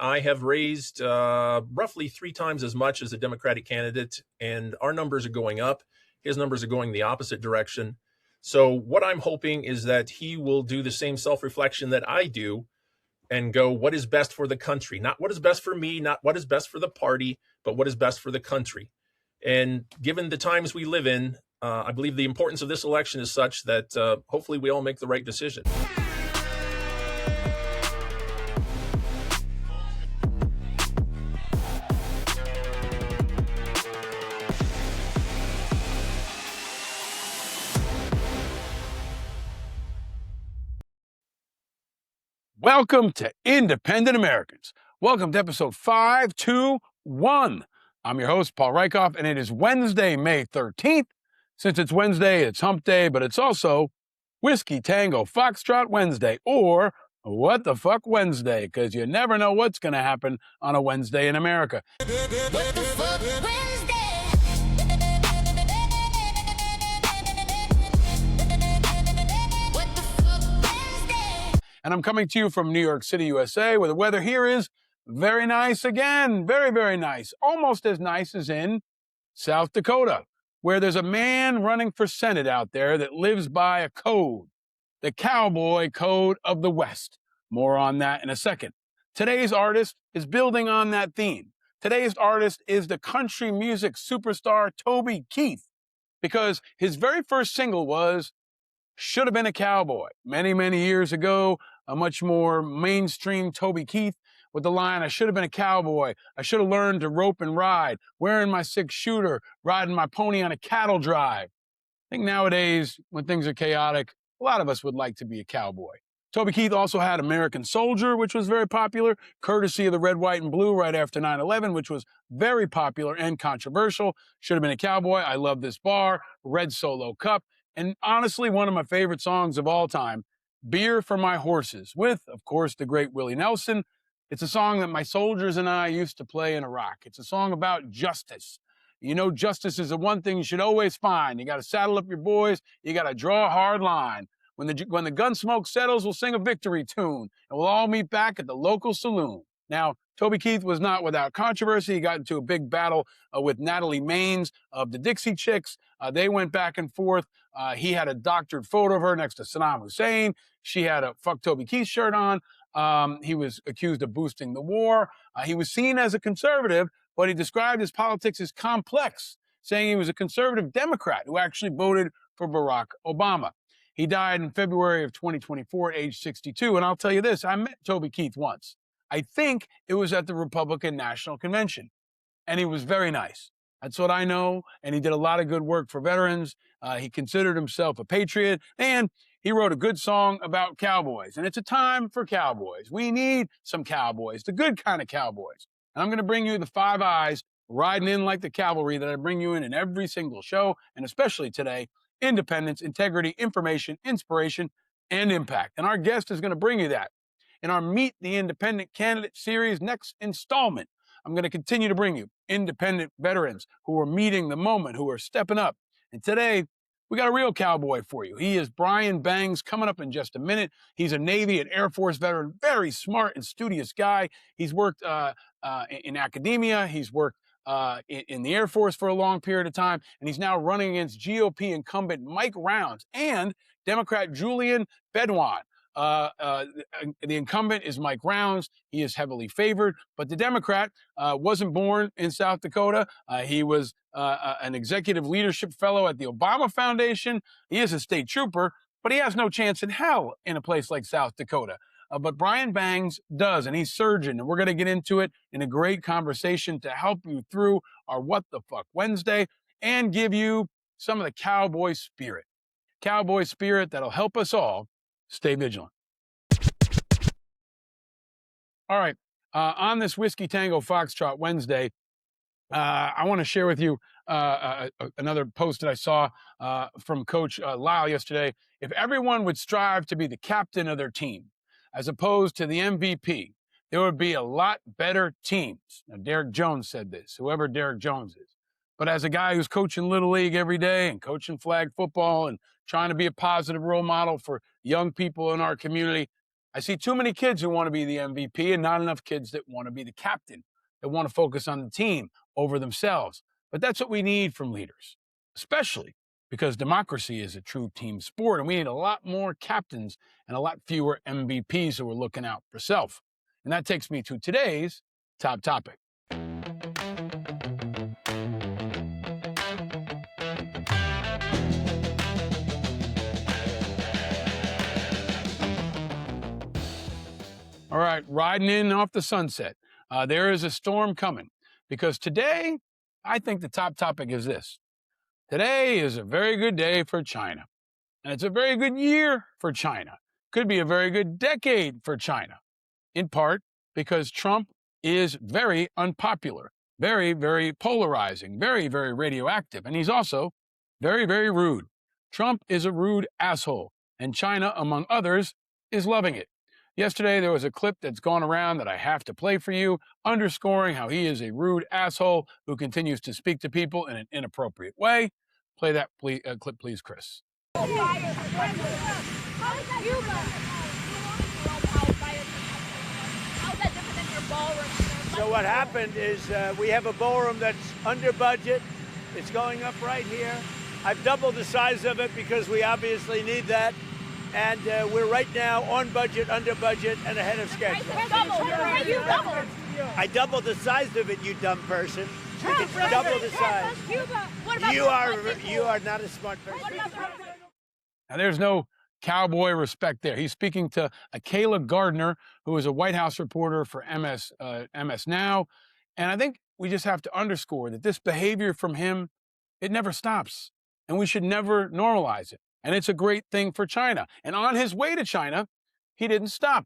I have raised roughly 3 times as much as the Democratic candidate, and our numbers are going up. His numbers are going the opposite direction. So what I'm hoping is that he will do the same self-reflection that I do and go, what is best for the country? Not what is best for me, not what is best for the party, but what is best for the country. And given the times we live in, I believe the importance of this election is such that hopefully we all make the right decision. Welcome to Independent Americans. Welcome to episode 521. I'm your host, Paul Rieckhoff, and it is Wednesday, May 13th. Since it's Wednesday, it's hump day, but it's also Whiskey Tango Foxtrot Wednesday, or What the Fuck Wednesday, because you never know what's going to happen on a Wednesday in America. What the fuck Wednesday? What the fuck Wednesday? And I'm coming to you from New York City, USA, where the weather here is very nice again. Very, very nice. Almost as nice as in South Dakota, where there's a man running for Senate out there that lives by a code, the cowboy code of the West. More on that in a second. Today's artist is building on that theme. Today's artist is the country music superstar Toby Keith, because his very first single was Should Have Been a Cowboy. Many, many years ago, a much more mainstream Toby Keith with the line, I should have been a cowboy. I should have learned to rope and ride, wearing my 6-shooter, riding my pony on a cattle drive. I think nowadays, when things are chaotic, a lot of us would like to be a cowboy. Toby Keith also had American Soldier, which was very popular, courtesy of the Red, White, and Blue right after 9/11, which was very popular and controversial. Should Have Been a Cowboy, I Love This Bar, Red Solo Cup, and honestly, one of my favorite songs of all time, Beer for My Horses, with, of course, the great Willie Nelson. It's a song that my soldiers and I used to play in Iraq. It's a song about justice. You know, justice is the one thing you should always find. You got to saddle up your boys. You got to draw a hard line. When the gun smoke settles, we'll sing a victory tune, and we'll all meet back at the local saloon. Now, Toby Keith was not without controversy. He got into a big battle with Natalie Maines of the Dixie Chicks. They went back and forth. He had a doctored photo of her next to Saddam Hussein. She had a Fuck Toby Keith shirt on. He was accused of boosting the war. He was seen as a conservative, but he described his politics as complex, saying he was a conservative Democrat who actually voted for Barack Obama. He died in February of 2024 at age 62. And I'll tell you this, I met Toby Keith once. I think it was at the Republican National Convention. And he was very nice. That's what I know. And he did a lot of good work for veterans. He considered himself a patriot. And he wrote a good song about cowboys. And it's a time for cowboys. We need some cowboys, the good kind of cowboys. And I'm going to bring you the 5 eyes riding in like the cavalry that I bring you in every single show, and especially today: independence, integrity, information, inspiration, and impact. And our guest is going to bring you that. In our Meet the Independent Candidate series next installment, I'm going to continue to bring you independent veterans who are meeting the moment, who are stepping up. And today, we got a real cowboy for you. He is Brian Bengs, coming up in just a minute. He's a Navy and Air Force veteran, very smart and studious guy. He's worked in academia. He's worked in the Air Force for a long period of time, and he's now running against GOP incumbent Mike Rounds and Democrat Julian Bedouin. The incumbent is Mike Rounds. He is heavily favored, but the Democrat wasn't born in South Dakota. He was an executive leadership fellow at the Obama Foundation. He is a state trooper, but he has no chance in hell in a place like South Dakota. But Brian Bengs does, and he's surging, and we're going to get into it in a great conversation to help you through our What the Fuck Wednesday and give you some of the cowboy spirit that'll help us all stay vigilant. All right, on this Whiskey Tango Foxtrot Wednesday, I want to share with you another post that I saw from Coach Lyle yesterday. If everyone would strive to be the captain of their team, as opposed to the MVP, there would be a lot better teams. Now, Derek Jones said this, whoever Derek Jones is. But as a guy who's coaching Little League every day and coaching flag football and trying to be a positive role model for young people in our community, I see too many kids who want to be the MVP and not enough kids that want to be the captain, that want to focus on the team over themselves. But that's what we need from leaders, especially because democracy is a true team sport, and we need a lot more captains and a lot fewer MVPs who are looking out for self. And that takes me to today's top topic. All right, riding in off the sunset. There is a storm coming because today, I think the top topic is this. Today is a very good day for China, and it's a very good year for China. Could be a very good decade for China, in part because Trump is very unpopular, very, very polarizing, very, very radioactive, and he's also very, very rude. Trump is a rude asshole, and China, among others, is loving it. Yesterday, there was a clip that's gone around that I have to play for you, underscoring how he is a rude asshole who continues to speak to people in an inappropriate way. Play that clip, please, Chris. So what happened is we have a ballroom that's under budget. It's going up right here. I've doubled the size of it because we obviously need that. And we're right now on budget, under budget, and ahead of schedule. I doubled the size of it, you dumb person. It's double the size. You are not a smart person. Now, there's no cowboy respect there. He's speaking to Kayla Gardner, who is a White House reporter for MS Now. And I think we just have to underscore that this behavior from him, it never stops. And we should never normalize it. And it's a great thing for China. And on his way to China, he didn't stop.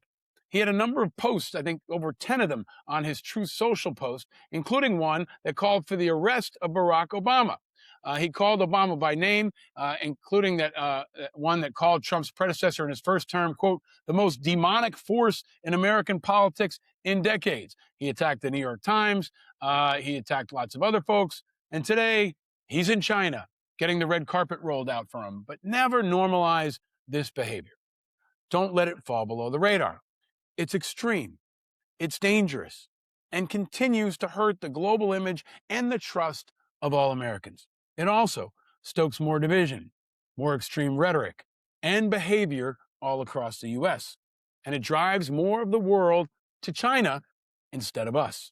He had a number of posts, I think over 10 of them, on his Truth Social post, including one that called for the arrest of Barack Obama. He called Obama by name, including that one that called Trump's predecessor in his first term, quote, the most demonic force in American politics in decades. He attacked the New York Times. He attacked lots of other folks. And today, he's in China, getting the red carpet rolled out for him. But never normalize this behavior. Don't let it fall below the radar. It's extreme, it's dangerous, and continues to hurt the global image and the trust of all Americans. It also stokes more division, more extreme rhetoric, and behavior all across the U.S. And it drives more of the world to China instead of us.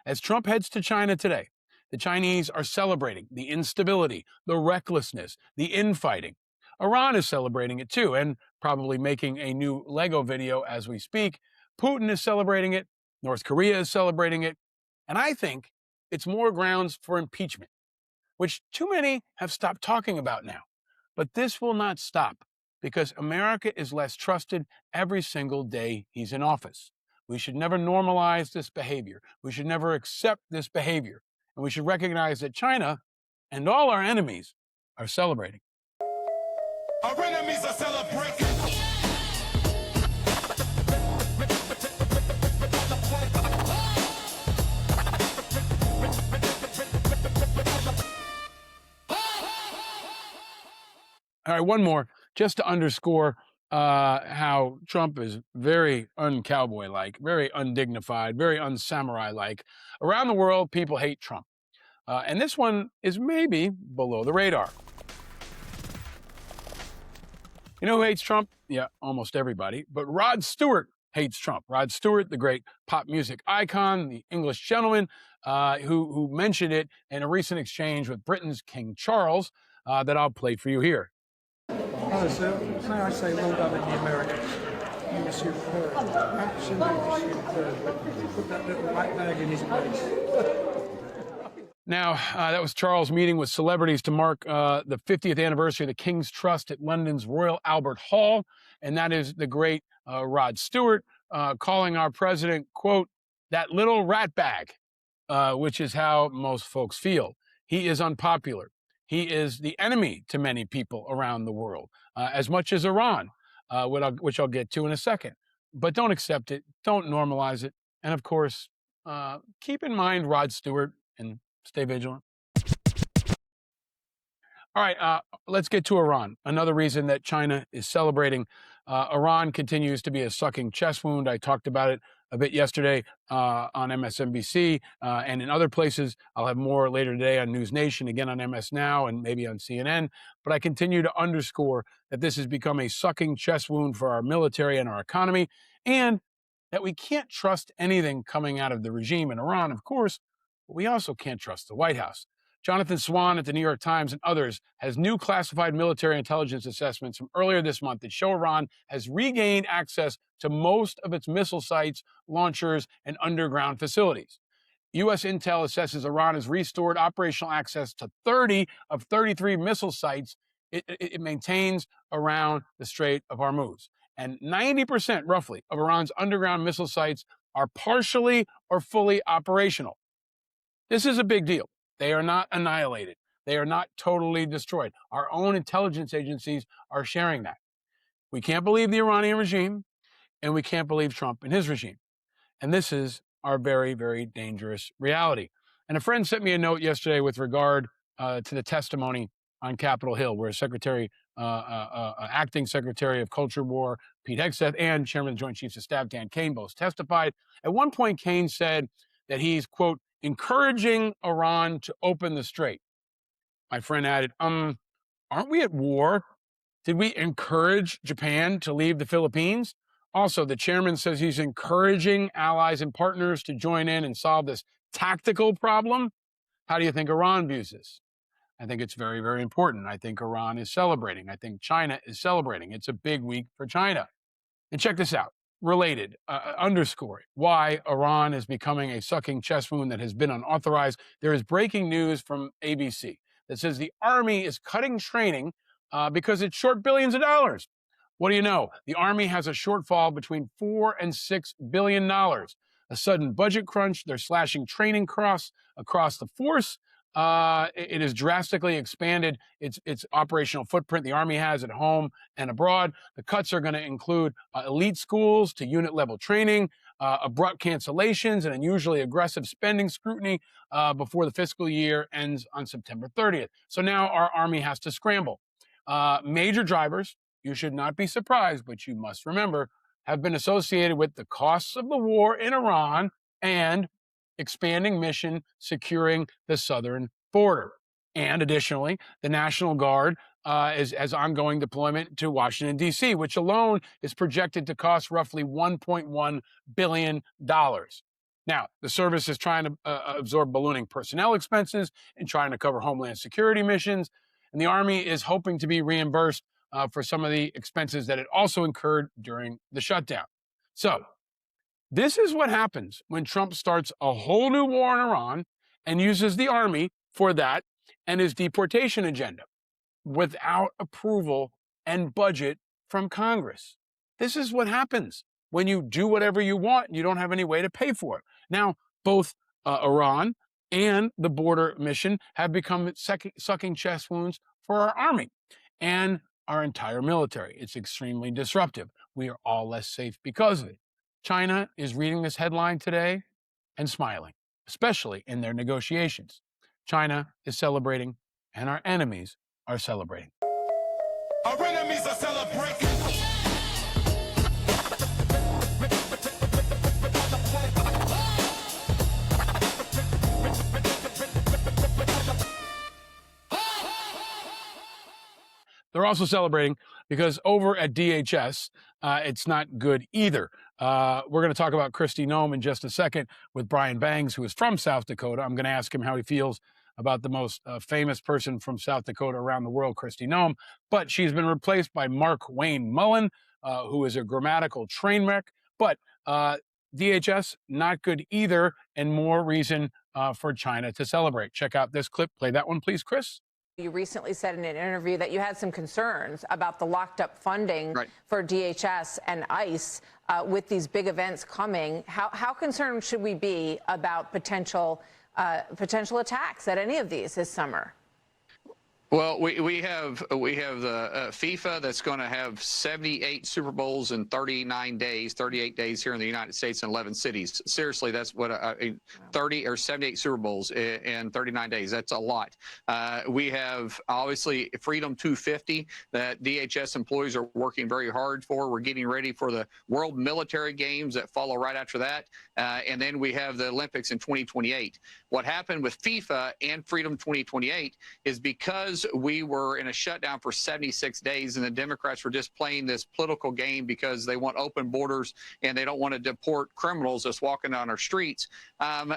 As Trump heads to China today, the Chinese are celebrating the instability, the recklessness, the infighting. Iran is celebrating it too, and probably making a new Lego video as we speak. Putin is celebrating it. North Korea is celebrating it. And I think it's more grounds for impeachment, which too many have stopped talking about now. But this will not stop because America is less trusted every single day he's in office. We should never normalize this behavior. We should never accept this behavior. And we should recognize that China and all our enemies are celebrating. Our enemies are celebrating. All right, one more, just to underscore how Trump is very un-cowboy-like, very undignified, very un-samurai-like. Around the world, people hate Trump. And this one is maybe below the radar. You know who hates Trump? Yeah, almost everybody. But Rod Stewart hates Trump. Rod Stewart, the great pop music icon, the English gentleman who mentioned it in a recent exchange with Britain's King Charles that I'll play for you here. Hello, sir. May I say well done in the Americans? You were superb. Absolutely superb. Put that little black bag in his place. Now, that was Charles meeting with celebrities to mark the 50th anniversary of the King's Trust at London's Royal Albert Hall. And that is the great Rod Stewart calling our president, quote, that little rat bag, which is how most folks feel. He is unpopular. He is the enemy to many people around the world, as much as Iran, which I'll get to in a second. But don't accept it. Don't normalize it. And of course, keep in mind Rod Stewart and stay vigilant. All right, let's get to Iran. Another reason that China is celebrating Iran continues to be a sucking chest wound. I talked about it a bit yesterday on MSNBC and in other places. I'll have more later today on News Nation, again on MS Now, and maybe on CNN. But I continue to underscore that this has become a sucking chest wound for our military and our economy, and that we can't trust anything coming out of the regime in Iran, of course, but we also can't trust the White House. Jonathan Swan at the New York Times and others has new classified military intelligence assessments from earlier this month that show Iran has regained access to most of its missile sites, launchers, and underground facilities. U.S. intel assesses Iran has restored operational access to 30 of 33 missile sites it maintains around the Strait of Hormuz. And 90%, roughly, of Iran's underground missile sites are partially or fully operational. This is a big deal. They are not annihilated. They are not totally destroyed. Our own intelligence agencies are sharing that. We can't believe the Iranian regime, and we can't believe Trump and his regime. And this is our very, very dangerous reality. And a friend sent me a note yesterday with regard to the testimony on Capitol Hill, where Acting Secretary of Culture War, Pete Hegseth, and Chairman of the Joint Chiefs of Staff, Dan Kane, both testified. At one point, Kane said that he's, quote, encouraging Iran to open the strait. My friend added, aren't we at war? Did we encourage Japan to leave the Philippines? Also, the chairman says he's encouraging allies and partners to join in and solve this tactical problem. How do you think Iran views this? I think it's very, very important. I think Iran is celebrating. I think China is celebrating. It's a big week for China. And check this out. Related, underscoring why Iran is becoming a sucking chest wound that has been unauthorized. There is breaking news from ABC that says the Army is cutting training because it's short billions of dollars. What do you know? The Army has a shortfall between $4 and $6 billion. A sudden budget crunch. They're slashing training costs across the force. It has drastically expanded its operational footprint the Army has at home and abroad. The cuts are going to include elite schools to unit level training, abrupt cancellations, and unusually aggressive spending scrutiny before the fiscal year ends on September 30th. So now our Army has to scramble. Major drivers, you should not be surprised, but you must remember, have been associated with the costs of the war in Iran and expanding mission securing the southern border. And additionally, the National Guard has ongoing deployment to Washington, D.C., which alone is projected to cost roughly $1.1 billion. Now, the service is trying to absorb ballooning personnel expenses and trying to cover homeland security missions. And the Army is hoping to be reimbursed for some of the expenses that it also incurred during the shutdown. So, this is what happens when Trump starts a whole new war in Iran and uses the Army for that and his deportation agenda without approval and budget from Congress. This is what happens when you do whatever you want and you don't have any way to pay for it. Now, both Iran and the border mission have become sucking chest wounds for our Army and our entire military. It's extremely disruptive. We are all less safe because of it. China is reading this headline today and smiling, especially in their negotiations. China is celebrating, and our enemies are celebrating. Our enemies are celebrating. They're also celebrating because over at DHS, it's not good either. We're going to talk about Kristi Noem in just a second with Brian Bengs, who is from South Dakota. I'm going to ask him how he feels about the most famous person from South Dakota around the world, Kristi Noem. But she's been replaced by Mark Wayne Mullen, who is a grammatical train wreck. But DHS, not good either, and more reason for China to celebrate. Check out this clip. Play that one, please, Chris. You recently said in an interview that you had some concerns about the locked up funding for DHS and ICE with these big events coming. How concerned should we be about potential attacks at any of these this summer? Well, we have the FIFA that's going to have 78 Super Bowls in 39 days, 38 days here in the United States in 11 cities. Seriously, that's what 30 or 78 Super Bowls in 39 days. That's a lot. We have obviously Freedom 250 that DHS employees are working very hard for. We're getting ready for the World Military Games that follow right after that, and then we have the Olympics in 2028. What happened with FIFA and Freedom 2028 is because we were in a shutdown for 76 days and the Democrats were just playing this political game because they want open borders and they don't want to deport criminals that's walking on our streets.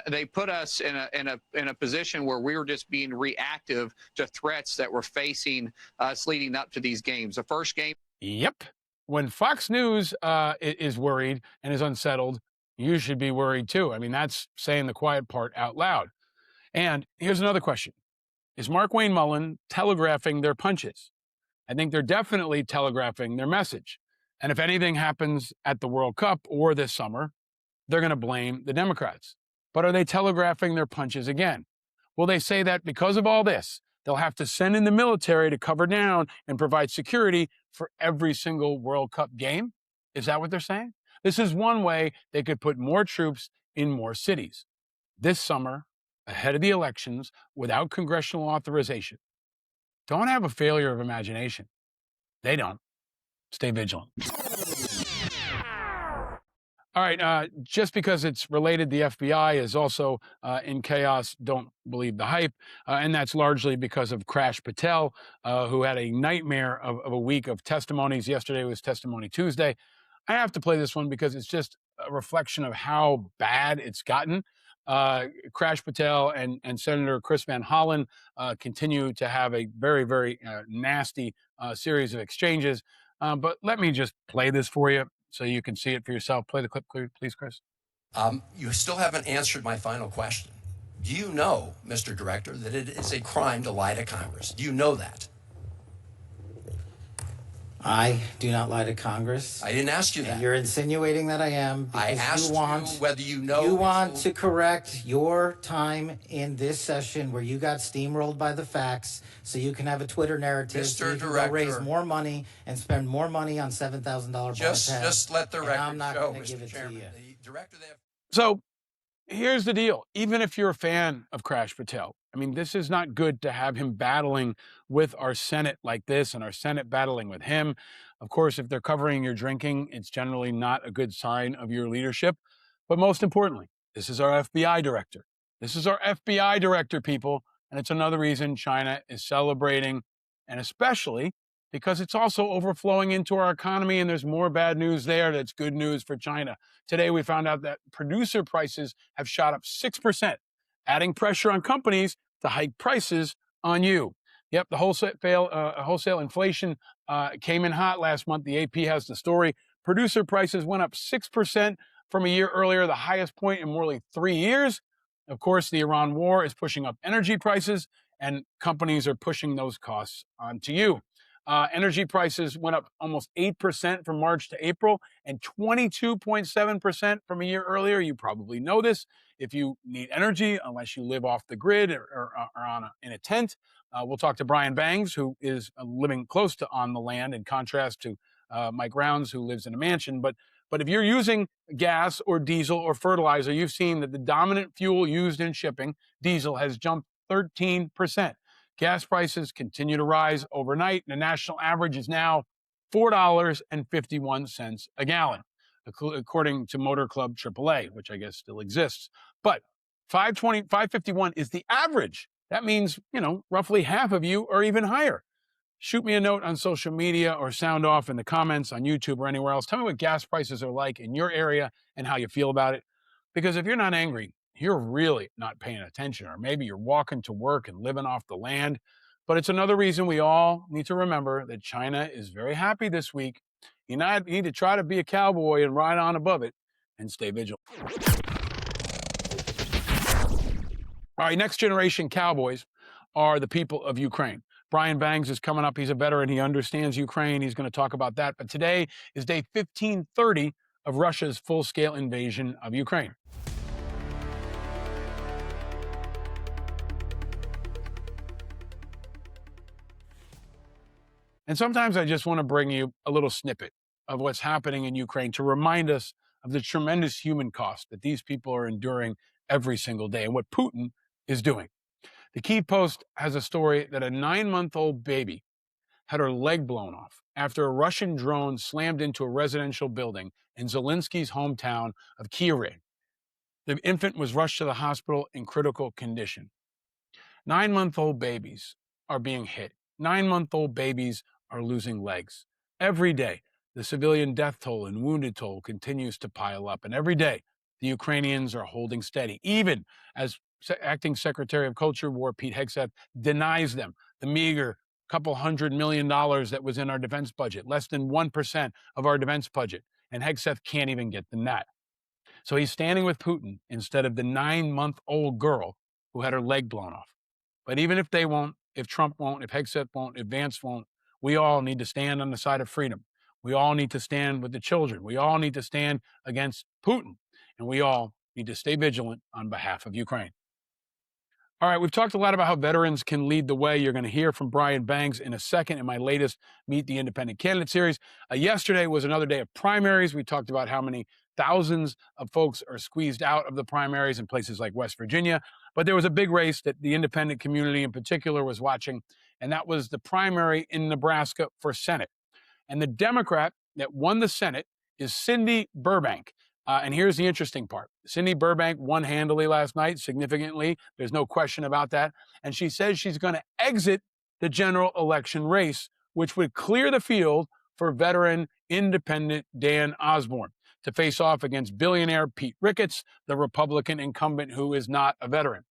They put us in a position where we were just being reactive to threats that were facing us leading up to these games. The first game. Yep. When Fox News is worried and is unsettled, you should be worried too. I mean, that's saying the quiet part out loud. And here's another question. Is Mark Wayne Mullen telegraphing their punches? I think they're definitely telegraphing their message. And if anything happens at the World Cup or this summer, they're going to blame the Democrats. But are they telegraphing their punches again? Will they say that because of all this, they'll have to send in the military to cover down and provide security for every single World Cup game? Is that what they're saying? This is one way they could put more troops in more cities. This summer, ahead of the elections, without congressional authorization. Don't have a failure of imagination. They don't. Stay vigilant. All right, just because it's related, the FBI is also in chaos. Don't believe the hype. And that's largely because of Crash Patel, who had a nightmare of a week of testimonies. Yesterday was Testimony Tuesday. I have to play this one because it's just a reflection of how bad it's gotten. Crash Patel and Senator Chris Van Hollen continue to have a very, very nasty series of exchanges. But let me just play this for you so you can see it for yourself. Play the clip, please, Chris. You still haven't answered my final question. Do you know, Mr. Director, that it is a crime to lie to Congress? Do you know that? I do not lie to Congress. I didn't ask you that. And you're insinuating that I am because I asked you whether you know. You want to correct your time in this session where you got steamrolled by the facts so you can have a Twitter narrative. Mr. So you can Director, go raise more money and spend more money on $7,000 just let the record I'm not show, going to give it Chairman. to you. The director there. So here's the deal. Even if you're a fan of Crash Patel, I mean, this is not good to have him battling with our Senate like this and our Senate battling with him. Of course, if they're covering your drinking, it's generally not a good sign of your leadership. But most importantly, this is our FBI director. This is our FBI director, people. And it's another reason China is celebrating, and especially because it's also overflowing into our economy and there's more bad news there that's good news for China. Today, we found out that producer prices have shot up 6%, adding pressure on companies to hike prices on you. Yep, the wholesale inflation came in hot last month. The AP has the story. Producer prices went up 6% from a year earlier, the highest point in more than 3 years. Of course, the Iran war is pushing up energy prices, and companies are pushing those costs onto you. Energy prices went up almost 8% from March to April and 22.7% from a year earlier. You probably know this if you need energy, unless you live off the grid or in a tent. We'll talk to Brian Bengs, who is living close to on the land, in contrast to Mike Rounds, who lives in a mansion. But if you're using gas or diesel or fertilizer, you've seen that the dominant fuel used in shipping, diesel, has jumped 13%. Gas prices continue to rise overnight. The national average is now $4.51 a gallon, according to Motor Club AAA, which I guess still exists. But $5.51 is the average. That means, roughly half of you are even higher. Shoot me a note on social media or sound off in the comments on YouTube or anywhere else. Tell me what gas prices are like in your area and how you feel about it. Because if you're not angry, you're really not paying attention, or maybe you're walking to work and living off the land. But it's another reason we all need to remember that China is very happy this week. You need to try to be a cowboy and ride on above it and stay vigilant. All right, next generation cowboys are the people of Ukraine. Brian Bengs is coming up. He's a veteran. He understands Ukraine. He's going to talk about that. But today is day 1530 of Russia's full-scale invasion of Ukraine. And sometimes I just want to bring you a little snippet of what's happening in Ukraine to remind us of the tremendous human cost that these people are enduring every single day and what Putin is doing. The Kyiv Post has a story that a 9-month-old baby had her leg blown off after a Russian drone slammed into a residential building in Zelensky's hometown of Kyiv. The infant was rushed to the hospital in critical condition. 9-month-old babies are being hit. 9-month-old babies are losing legs. Every day, the civilian death toll and wounded toll continues to pile up. And every day, the Ukrainians are holding steady, even as Acting Secretary of Culture War Pete Hegseth denies them the meager couple $100 million that was in our defense budget, less than 1% of our defense budget. And Hegseth can't even get them that. So he's standing with Putin instead of the 9-month-old girl who had her leg blown off. But even if they won't, if Trump won't, if Hegseth won't, if Vance won't, we all need to stand on the side of freedom. We all need to stand with the children. We all need to stand against Putin. And we all need to stay vigilant on behalf of Ukraine. All right, we've talked a lot about how veterans can lead the way. You're going to hear from Brian Bengs in a second in my latest Meet the Independent Candidate series. Yesterday was another day of primaries. We talked about how many thousands of folks are squeezed out of the primaries in places like West Virginia. But there was a big race that the independent community in particular was watching, and that was the primary in Nebraska for Senate. And the Democrat that won the Senate is Cindy Burbank. And here's the interesting part. Cindy Burbank won handily last night, significantly. There's no question about that. And she says she's going to exit the general election race, which would clear the field for veteran independent Dan Osborn to face off against billionaire Pete Ricketts, the Republican incumbent who is not a veteran.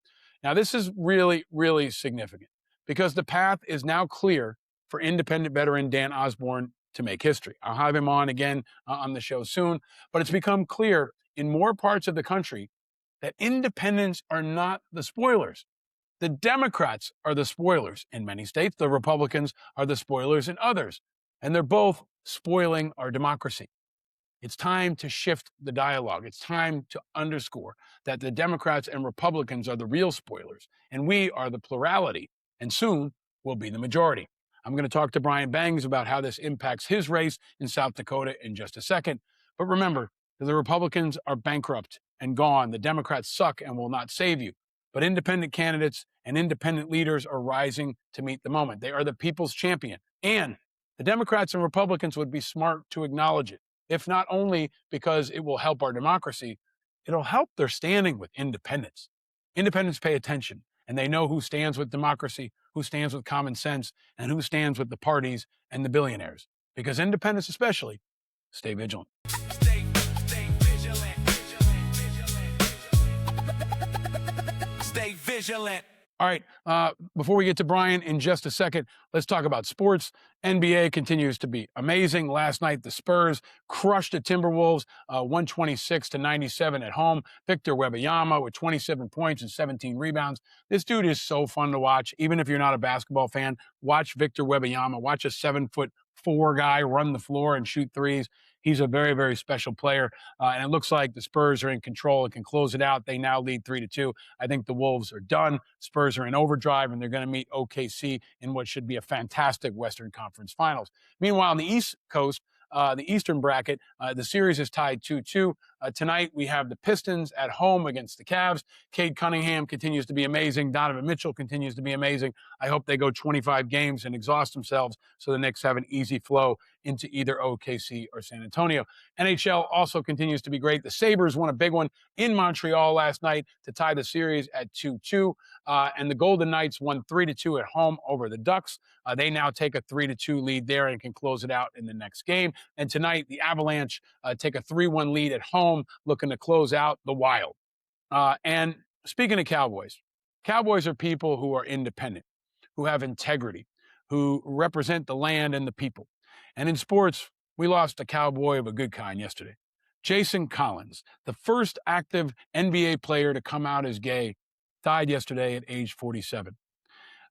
Now, this is really, really significant because the path is now clear for independent veteran Dan Osborn to make history. I'll have him on again on the show soon, but it's become clear in more parts of the country that independents are not the spoilers. The Democrats are the spoilers in many states. The Republicans are the spoilers in others, and they're both spoiling our democracy. It's time to shift the dialogue. It's time to underscore that the Democrats and Republicans are the real spoilers, and we are the plurality, and soon will be the majority. I'm going to talk to Brian Bengs about how this impacts his race in South Dakota in just a second. But remember, the Republicans are bankrupt and gone. The Democrats suck and will not save you. But independent candidates and independent leaders are rising to meet the moment. They are the people's champion. And the Democrats and Republicans would be smart to acknowledge it, if not only because it will help our democracy, it'll help their standing with independents. Independents pay attention, and they know who stands with democracy, who stands with common sense, and who stands with the parties and the billionaires. Because independents especially stay vigilant. Stay vigilant. Stay vigilant. All right, before we get to Brian in just a second, let's talk about sports. NBA continues to be amazing. Last night, the Spurs crushed the Timberwolves 126-97 at home. Victor Wembanyama with 27 points and 17 rebounds. This dude is so fun to watch. Even if you're not a basketball fan, watch Victor Wembanyama. Watch a 7'4" guy run the floor and shoot threes. He's a very, very special player. And it looks like the Spurs are in control and can close it out. They now lead 3-2. I think the Wolves are done. Spurs are in overdrive, and they're going to meet OKC in what should be a fantastic Western Conference Finals. Meanwhile, on the East Coast, the Eastern bracket, the series is tied 2-2. Tonight, we have the Pistons at home against the Cavs. Cade Cunningham continues to be amazing. Donovan Mitchell continues to be amazing. I hope they go 25 games and exhaust themselves so the Knicks have an easy flow into either OKC or San Antonio. NHL also continues to be great. The Sabres won a big one in Montreal last night to tie the series at 2-2. And the Golden Knights won 3-2 at home over the Ducks. They now take a 3-2 lead there and can close it out in the next game. And tonight, the Avalanche take a 3-1 lead at home, looking to close out the Wild. And speaking of Cowboys, Cowboys are people who are independent, who have integrity, who represent the land and the people. And in sports, we lost a cowboy of a good kind yesterday. Jason Collins, the first active NBA player to come out as gay, died yesterday at age 47.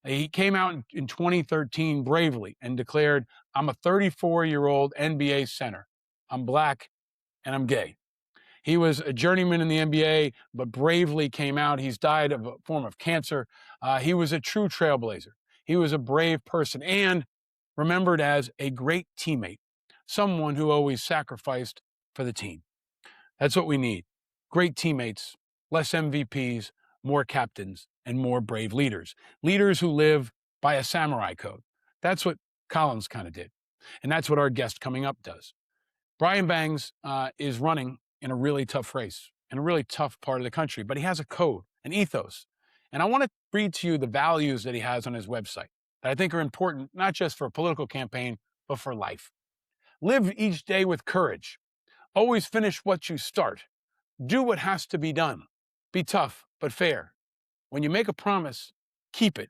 He came out in 2013 bravely and declared, "I'm a 34-year-old NBA center. I'm black and I'm gay." He was a journeyman in the NBA, but bravely came out. He's died of a form of cancer. He was a true trailblazer. He was a brave person, and remembered as a great teammate, someone who always sacrificed for the team. That's what we need. Great teammates, less MVPs, more captains, and more brave leaders. Leaders who live by a samurai code. That's what Collins kind of did. And that's what our guest coming up does. Brian Bengs is running in a really tough race, in a really tough part of the country, but he has a code, an ethos. And I want to read to you the values that he has on his website that I think are important, not just for a political campaign, but for life. Live each day with courage. Always finish what you start. Do what has to be done. Be tough, but fair. When you make a promise, keep it.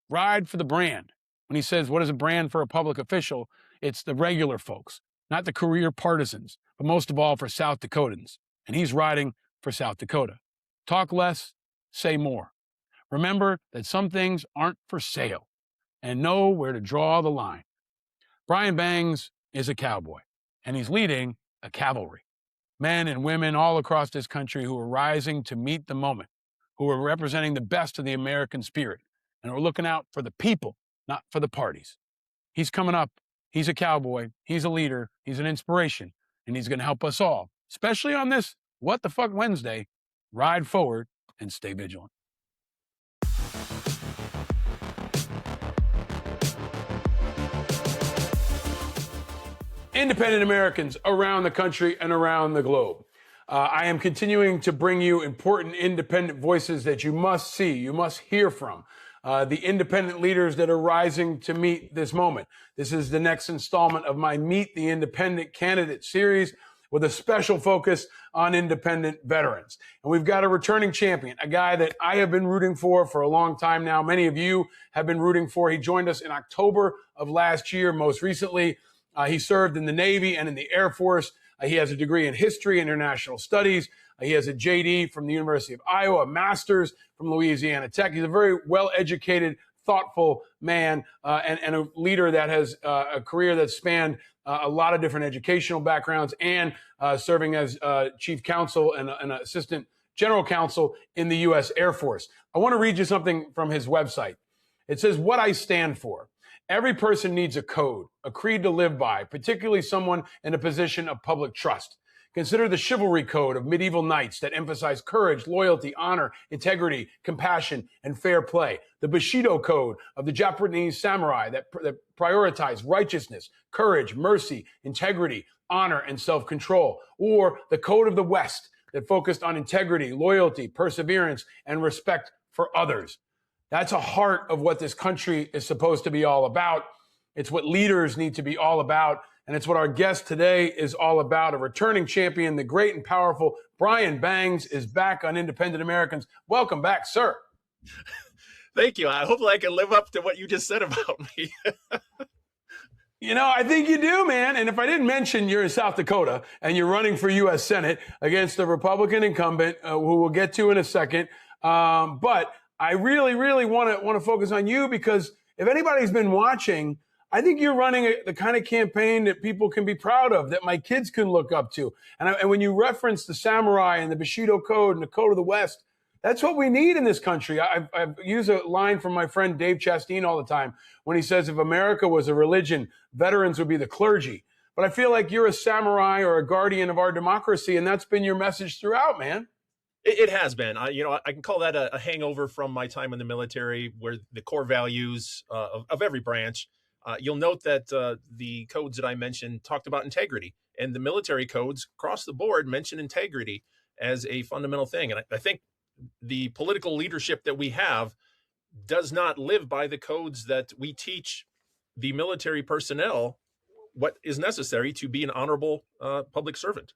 Ride for the brand. When he says, what is a brand for a public official? It's the regular folks, not the career partisans, but most of all for South Dakotans. And he's riding for South Dakota. Talk less, say more. Remember that some things aren't for sale, and know where to draw the line. Brian Bengs is a cowboy, and he's leading a cavalry. Men and women all across this country who are rising to meet the moment, who are representing the best of the American spirit, and are looking out for the people, not for the parties. He's coming up. He's a cowboy. He's a leader. He's an inspiration, and he's going to help us all, especially on this What the Fuck Wednesday. Ride forward and stay vigilant. Independent Americans around the country and around the globe. I am continuing to bring you important independent voices that you must see, you must hear from. The independent leaders that are rising to meet this moment. This is the next installment of my Meet the Independent Candidate series with a special focus on independent veterans. And we've got a returning champion, a guy that I have been rooting for a long time now. Many of you have been rooting for. He joined us in October of last year. Most recently, he served in the Navy and in the Air Force. He has a degree in history and international studies. He has a JD from the University of Iowa, a master's from Louisiana Tech. He's a very well-educated, thoughtful man and a leader that has a career that spanned a lot of different educational backgrounds and serving as chief counsel and assistant general counsel in the U.S. Air Force. I want to read you something from his website. It says, "What I stand for. Every person needs a code, a creed to live by, particularly someone in a position of public trust. Consider the chivalry code of medieval knights that emphasize courage, loyalty, honor, integrity, compassion, and fair play. The Bushido code of the Japanese samurai that prioritize righteousness, courage, mercy, integrity, honor, and self-control. Or the code of the West that focused on integrity, loyalty, perseverance, and respect for others." That's a heart of what this country is supposed to be all about. It's what leaders need to be all about. And it's what our guest today is all about. A returning champion, the great and powerful Brian Bengs is back on Independent Americans. Welcome back, sir. Thank you. Hopefully I can live up to what you just said about me. You know, I think you do, man. And if I didn't mention you're in South Dakota and you're running for U.S. Senate against the Republican incumbent, who we'll get to in a second. But I really, really want to focus on you because if anybody's been watching, I think you're running the kind of campaign that people can be proud of, that my kids can look up to. And when you reference the samurai and the Bushido code and the code of the West, that's what we need in this country. I use a line from my friend Dave Chastain all the time when he says, if America was a religion, veterans would be the clergy. But I feel like you're a samurai or a guardian of our democracy, and that's been your message throughout, man. It has been. I can call that a hangover from my time in the military, where the core values of every branch. You'll note that the codes that I mentioned talked about integrity, and the military codes across the board mention integrity as a fundamental thing. And I think the political leadership that we have does not live by the codes that we teach the military personnel what is necessary to be an honorable public servant.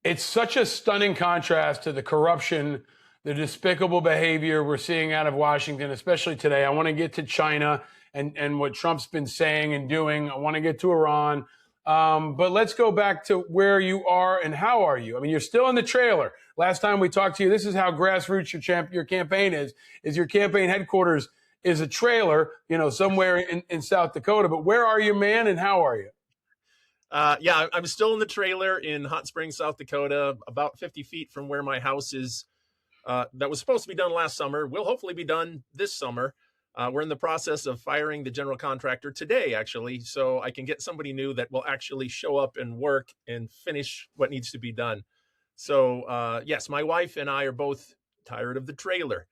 It's such a stunning contrast to the corruption, the despicable behavior we're seeing out of Washington, especially today. I want to get to China and what Trump's been saying and doing. I want to get to Iran. But let's go back to where you are and how are you? I mean, you're still in the trailer. Last time we talked to you, this is how grassroots your campaign is your campaign headquarters is a trailer, somewhere in South Dakota. But where are you, man, and how are you? Yeah, I'm still in the trailer in Hot Springs, South Dakota, about 50 feet from where my house is. That was supposed to be done last summer. Will hopefully be done this summer. We're in the process of firing the general contractor today, actually, so I can get somebody new that will actually show up and work and finish what needs to be done. So yes, my wife and I are both tired of the trailer.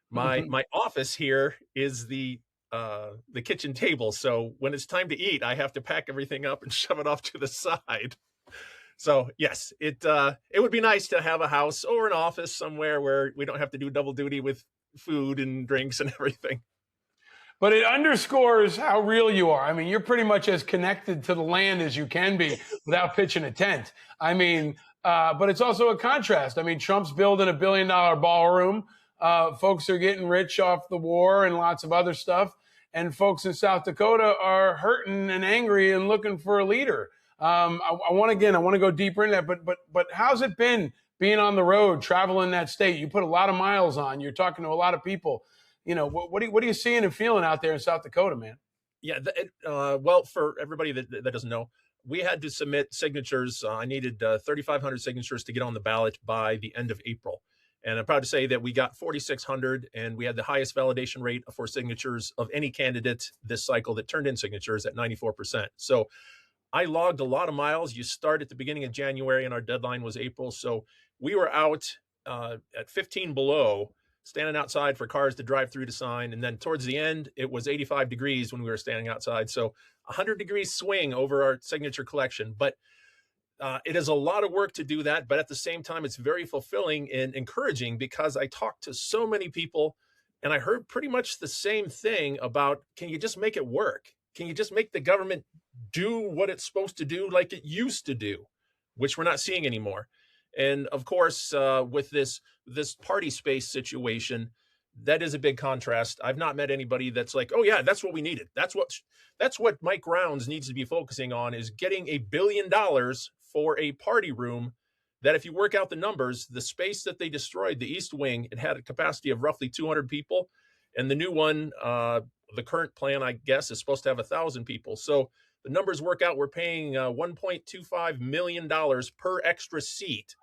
My office here is the kitchen table. So when it's time to eat, I have to pack everything up and shove it off to the side. So yes, it would be nice to have a house or an office somewhere where we don't have to do double duty with food and drinks and everything. But it underscores how real you are. I mean, you're pretty much as connected to the land as you can be without pitching a tent. I mean, but it's also a contrast. I mean, Trump's building $1 billion ballroom. Folks are getting rich off the war and lots of other stuff. And folks in South Dakota are hurting and angry and looking for a leader. I want to go deeper in that. But how's it been being on the road, traveling that state? You put a lot of miles on. You're talking to a lot of people. You know, what are you seeing and feeling out there in South Dakota, man? Yeah, well, for everybody that doesn't know, we had to submit signatures. I needed 3,500 signatures to get on the ballot by the end of April. And I'm proud to say that we got 4,600, and we had the highest validation rate for signatures of any candidate this cycle that turned in signatures at 94%. So I logged a lot of miles. You start at the beginning of January, and our deadline was April. So we were out at 15 below, standing outside for cars to drive through to sign. And then towards the end, it was 85 degrees when we were standing outside. So 100-degree swing over our signature collection. But it is a lot of work to do that. But at the same time, it's very fulfilling and encouraging because I talked to so many people and I heard pretty much the same thing about, can you just make it work? Can you just make the government do what it's supposed to do like it used to do, which we're not seeing anymore? And of course, with this party space situation, that is a big contrast. I've not met anybody that's like, oh yeah, that's what we needed. That's what Mike Rounds needs to be focusing on, is getting $1 billion for a party room that, if you work out the numbers, the space that they destroyed, the East Wing, it had a capacity of roughly 200 people. And the new one, the current plan, I guess, is supposed to have 1,000 people. So the numbers work out. We're paying $1.25 million per extra seat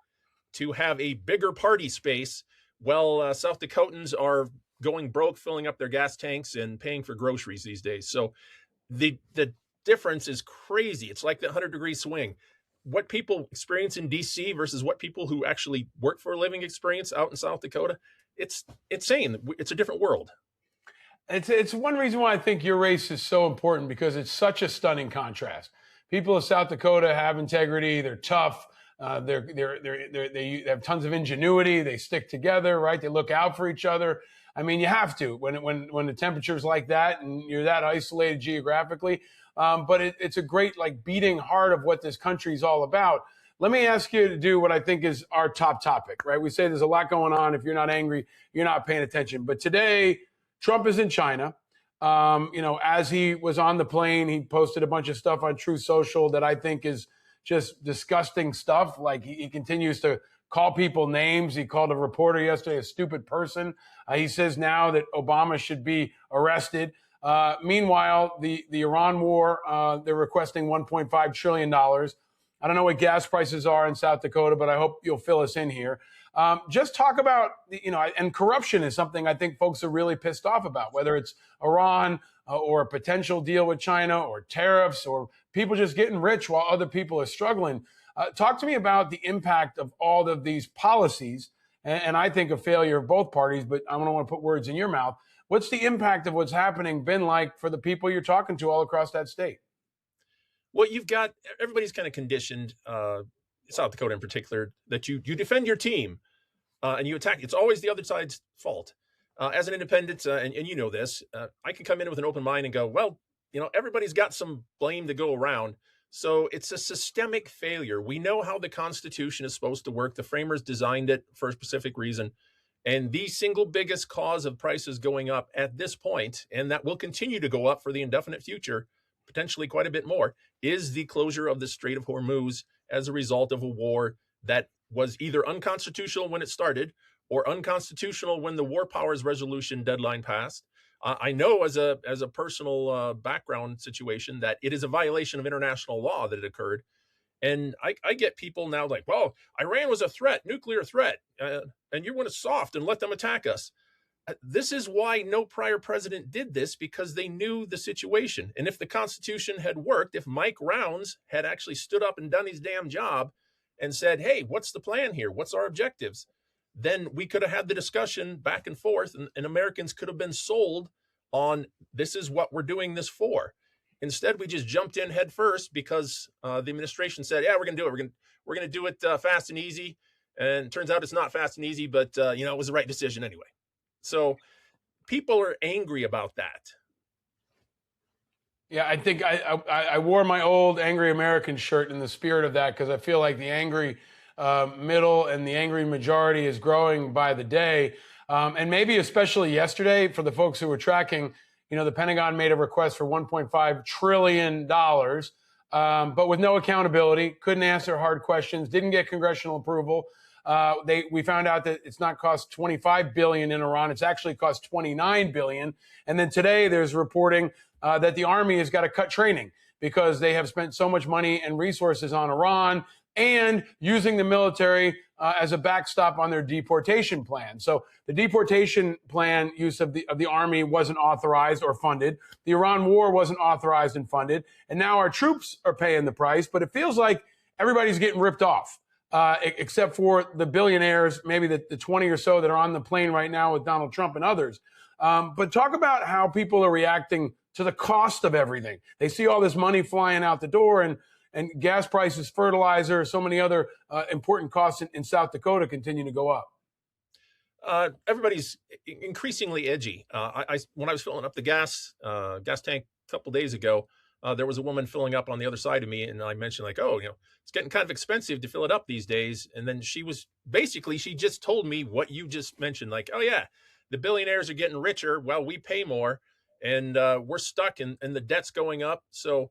to have a bigger party space. Well, South Dakotans are going broke, filling up their gas tanks and paying for groceries these days. So the difference is crazy. It's like the 100-degree swing. What people experience in DC versus what people who actually work for a living experience out in South Dakota, it's insane. It's a different world. It's one reason why I think your race is so important, because it's such a stunning contrast. People of South Dakota have integrity. They're tough. They have tons of ingenuity. They stick together, right? They look out for each other. I mean, you have to when the temperature's like that and you're that isolated geographically. But it's a great beating heart of what this country is all about. Let me ask you to do what I think is our top topic, right? We say there's a lot going on. If you're not angry, you're not paying attention. But today, Trump is in China. As he was on the plane, he posted a bunch of stuff on Truth Social that I think is just disgusting stuff. Like he continues to call people names. He called a reporter yesterday a stupid person. He says now that Obama should be arrested. Meanwhile, the Iran war, they're requesting $1.5 trillion. I don't know what gas prices are in South Dakota, but I hope you'll fill us in here. Just talk about, and corruption is something I think folks are really pissed off about, whether it's Iran or a potential deal with China or tariffs or people just getting rich while other people are struggling. Talk to me about the impact of all of these policies, and I think a failure of both parties, but I don't want to put words in your mouth. What's the impact of what's happening been like for the people you're talking to all across that state? Well, everybody's kind of conditioned, South Dakota in particular, that you defend your team and you attack. It's always the other side's fault. As an independent, and you know this, I can come in with an open mind and go, well, everybody's got some blame to go around. So it's a systemic failure. We know how the Constitution is supposed to work. The framers designed it for a specific reason. And the single biggest cause of prices going up at this point, and that will continue to go up for the indefinite future, potentially quite a bit more, is the closure of the Strait of Hormuz as a result of a war that was either unconstitutional when it started or unconstitutional when the War Powers Resolution deadline passed. I know as a personal background situation that it is a violation of international law that it occurred. And I get people now like, well, Iran was a threat, nuclear threat, and you want it soft and let them attack us. This is why no prior president did this, because they knew the situation. And if the Constitution had worked, if Mike Rounds had actually stood up and done his damn job and said, hey, what's the plan here? What's our objectives? Then we could have had the discussion back and forth, and Americans could have been sold on this is what we're doing this for. Instead, we just jumped in head first because the administration said, yeah, we're going to do it. We're going to do it fast and easy. And it turns out it's not fast and easy, but it was the right decision anyway. So people are angry about that. Yeah, I think I wore my old Angry American shirt in the spirit of that, because I feel like the angry middle and the angry majority is growing by the day. And maybe especially yesterday, for the folks who were tracking, the Pentagon made a request for $1.5 trillion, but with no accountability, couldn't answer hard questions, didn't get congressional approval. We found out that it's not cost $25 billion in Iran. It's actually cost $29 billion. And then today there's reporting that the Army has got to cut training because they have spent so much money and resources on Iran and using the military as a backstop on their deportation plan. So the deportation plan use of the Army wasn't authorized or funded. The Iran war wasn't authorized and funded. And now our troops are paying the price, but it feels like everybody's getting ripped off. Except for the billionaires, maybe the 20 or so that are on the plane right now with Donald Trump and others. But talk about how people are reacting to the cost of everything. They see all this money flying out the door, and gas prices, fertilizer, so many other important costs in South Dakota continue to go up. Everybody's increasingly edgy. When I was filling up the gas tank a couple days ago, there was a woman filling up on the other side of me, and I mentioned it's getting kind of expensive to fill it up these days. And then she just told me what you just mentioned, like, oh yeah, the billionaires are getting richer. Well, we pay more, and we're stuck, and the debt's going up. So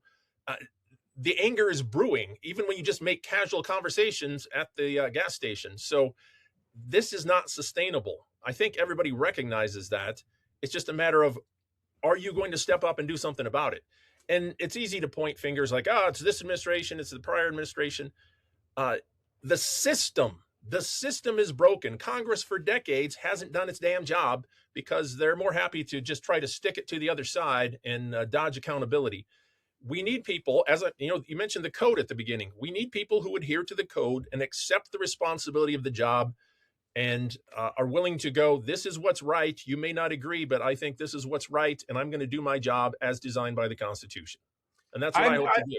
the anger is brewing, even when you just make casual conversations at the gas station. So this is not sustainable. I think everybody recognizes that. It's just a matter of, are you going to step up and do something about it? And it's easy to point fingers like, it's this administration, it's the prior administration. The system is broken. Congress for decades hasn't done its damn job because they're more happy to just try to stick it to the other side and dodge accountability. We need people, you mentioned the code at the beginning. We need people who adhere to the code and accept the responsibility of the job and are willing to go, this is what's right. You may not agree, but I think this is what's right, and I'm going to do my job as designed by the Constitution. And that's what I hope to do.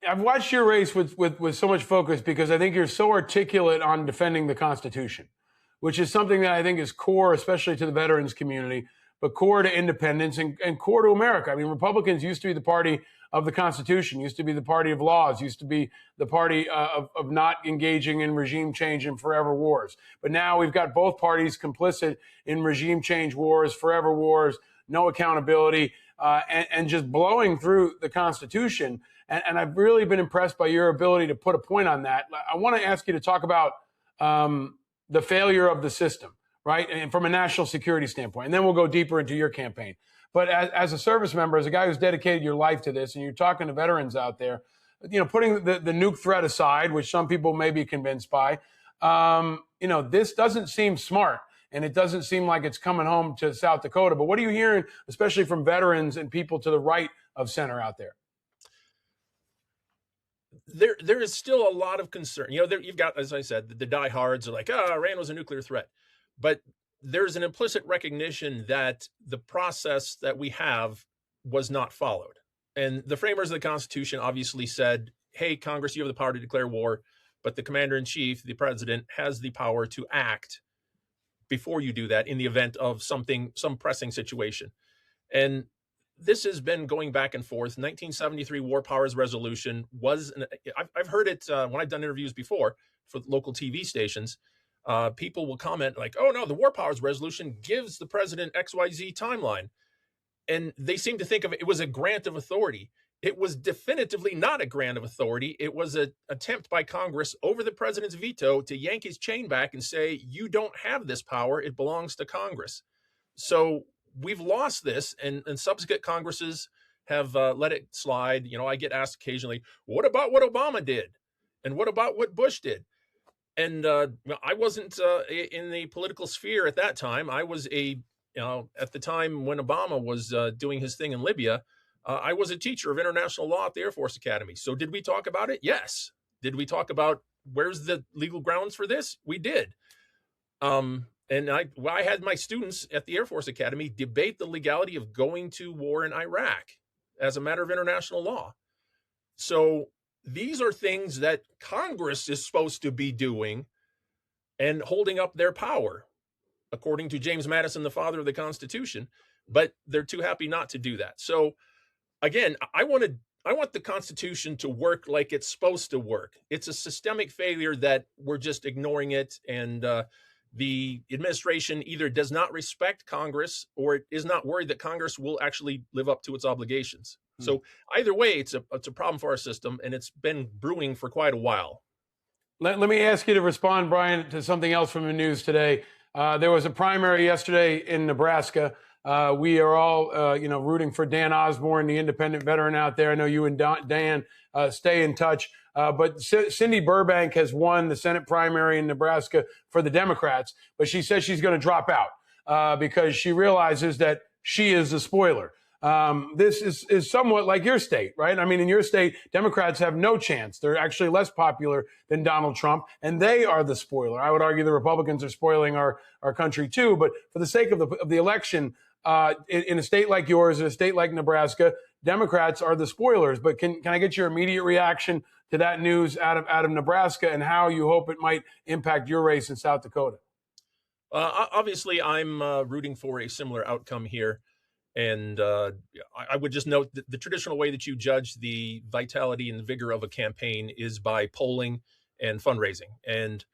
I've watched your race with so much focus because I think you're so articulate on defending the Constitution, which is something that I think is core, especially to the veterans community, but core to independence and core to America. I mean, Republicans used to be the party of the Constitution, used to be the party of laws, used to be the party of not engaging in regime change and forever wars. But now we've got both parties complicit in regime change wars, forever wars, no accountability, and just blowing through the Constitution. And I've really been impressed by your ability to put a point on that. I want to ask you to talk about the failure of the system, right? And from a national security standpoint. And then we'll go deeper into your campaign. But as a service member, as a guy who's dedicated your life to this, and you're talking to veterans out there, putting the nuke threat aside, which some people may be convinced by, this doesn't seem smart. And it doesn't seem like it's coming home to South Dakota. But what are you hearing, especially from veterans and people to the right of center out there? There is still a lot of concern. You've got, as I said, the diehards are like, Iran was a nuclear threat. But there's an implicit recognition that the process that we have was not followed. And the framers of the Constitution obviously said, hey, Congress, you have the power to declare war, but the commander-in-chief, the president, has the power to act before you do that in the event of some pressing situation. And this has been going back and forth. 1973 War Powers Resolution I've heard it when I've done interviews before for local TV stations. People will comment like, oh no, the War Powers Resolution gives the president XYZ timeline. And they seem to think of it was a grant of authority. It was definitively not a grant of authority. It was an attempt by Congress over the president's veto to yank his chain back and say, you don't have this power. It belongs to Congress. So we've lost this, and subsequent Congresses have let it slide. I get asked occasionally, what about what Obama did? And what about what Bush did? And I wasn't in the political sphere at that time. I was a at the time when Obama was doing his thing in Libya, I was a teacher of international law at the Air Force Academy. So did we talk about it? Yes. Did we talk about where's the legal grounds for this? We did. And I had my students at the Air Force Academy debate the legality of going to war in Iraq as a matter of international law. So these are things that Congress is supposed to be doing and holding up their power, according to James Madison, the father of the Constitution, but they're too happy not to do that. So again, I want the Constitution to work like it's supposed to work. It's a systemic failure that we're just ignoring it, and the administration either does not respect Congress or it is not worried that Congress will actually live up to its obligations. So either way, it's a problem for our system, and it's been brewing for quite a while. Let me ask you to respond, Brian, to something else from the news today. There was a primary yesterday in Nebraska. We are all, rooting for Dan Osborn, the independent veteran out there. I know you and Dan stay in touch. But Cindy Burbank has won the Senate primary in Nebraska for the Democrats, but she says she's going to drop out because she realizes that she is the spoiler. This is somewhat like your state, right? I mean, in your state, Democrats have no chance. They're actually less popular than Donald Trump, and they are the spoiler. I would argue the Republicans are spoiling our country too. But for the sake of the election, in a state like yours, in a state like Nebraska, Democrats are the spoilers. But can I get your immediate reaction to that news out of Nebraska and how you hope it might impact your race in South Dakota? Obviously, I'm rooting for a similar outcome here. And I would just note that the traditional way that you judge the vitality and vigor of a campaign is by polling and fundraising. And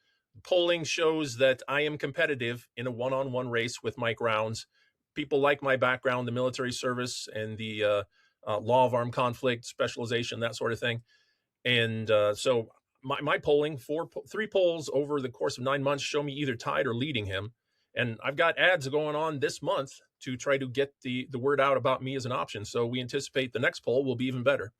polling shows that I am competitive in a one-on-one race with Mike Rounds. People like my background, the military service and the law of armed conflict, specialization, that sort of thing. And so my polling, three polls over the course of 9 months show me either tied or leading him. And I've got ads going on this month to try to get the word out about me as an option. So we anticipate the next poll will be even better.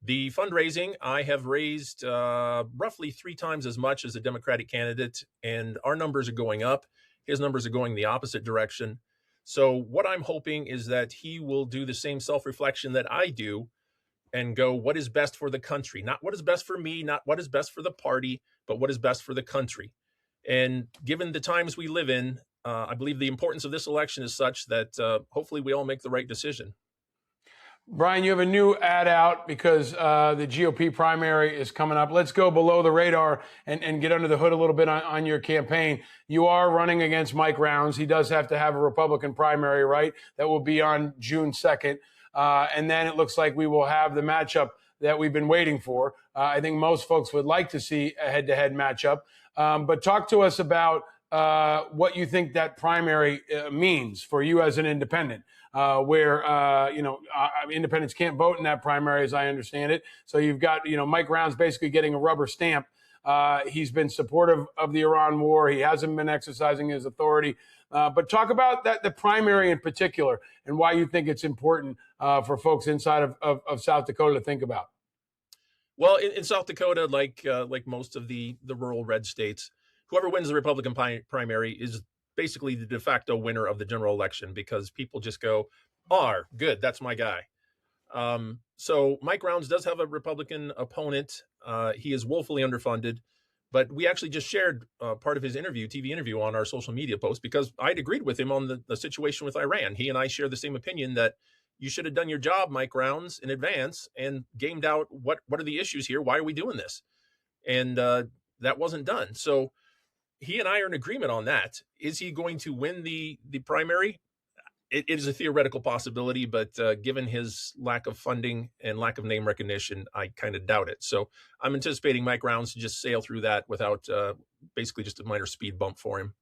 The fundraising, I have raised roughly 3 times as much as the Democratic candidate, and our numbers are going up. His numbers are going the opposite direction. So what I'm hoping is that he will do the same self-reflection that I do and go, what is best for the country? Not what is best for me, not what is best for the party, but what is best for the country. And given the times we live in, I believe the importance of this election is such that hopefully we all make the right decision. Brian, you have a new ad out because the GOP primary is coming up. Let's go below the radar and get under the hood a little bit on your campaign. You are running against Mike Rounds. He does have to have a Republican primary, right? That will be on June 2nd. And then it looks like we will have the matchup that we've been waiting for. I think most folks would like to see a head-to-head matchup. But talk to us about what you think that primary means for you as an independent, where independents can't vote in that primary, as I understand it. So you've got Mike Rounds basically getting a rubber stamp. He's been supportive of the Iran war. He hasn't been exercising his authority. But talk about the primary in particular and why you think it's important for folks inside of South Dakota to think about. Well, in South Dakota, like most of the rural red states, whoever wins the Republican primary is basically the de facto winner of the general election because people just go, good, that's my guy. So Mike Rounds does have a Republican opponent. He is woefully underfunded, but we actually just shared part of his TV interview on our social media post because I'd agreed with him on the situation with Iran. He and I share the same opinion that you should have done your job, Mike Rounds, in advance and gamed out what are the issues here? Why are we doing this? And that wasn't done. So he and I are in agreement on that. Is he going to win the primary? It is a theoretical possibility, but given his lack of funding and lack of name recognition, I kind of doubt it. So I'm anticipating Mike Rounds to just sail through that without basically just a minor speed bump for him.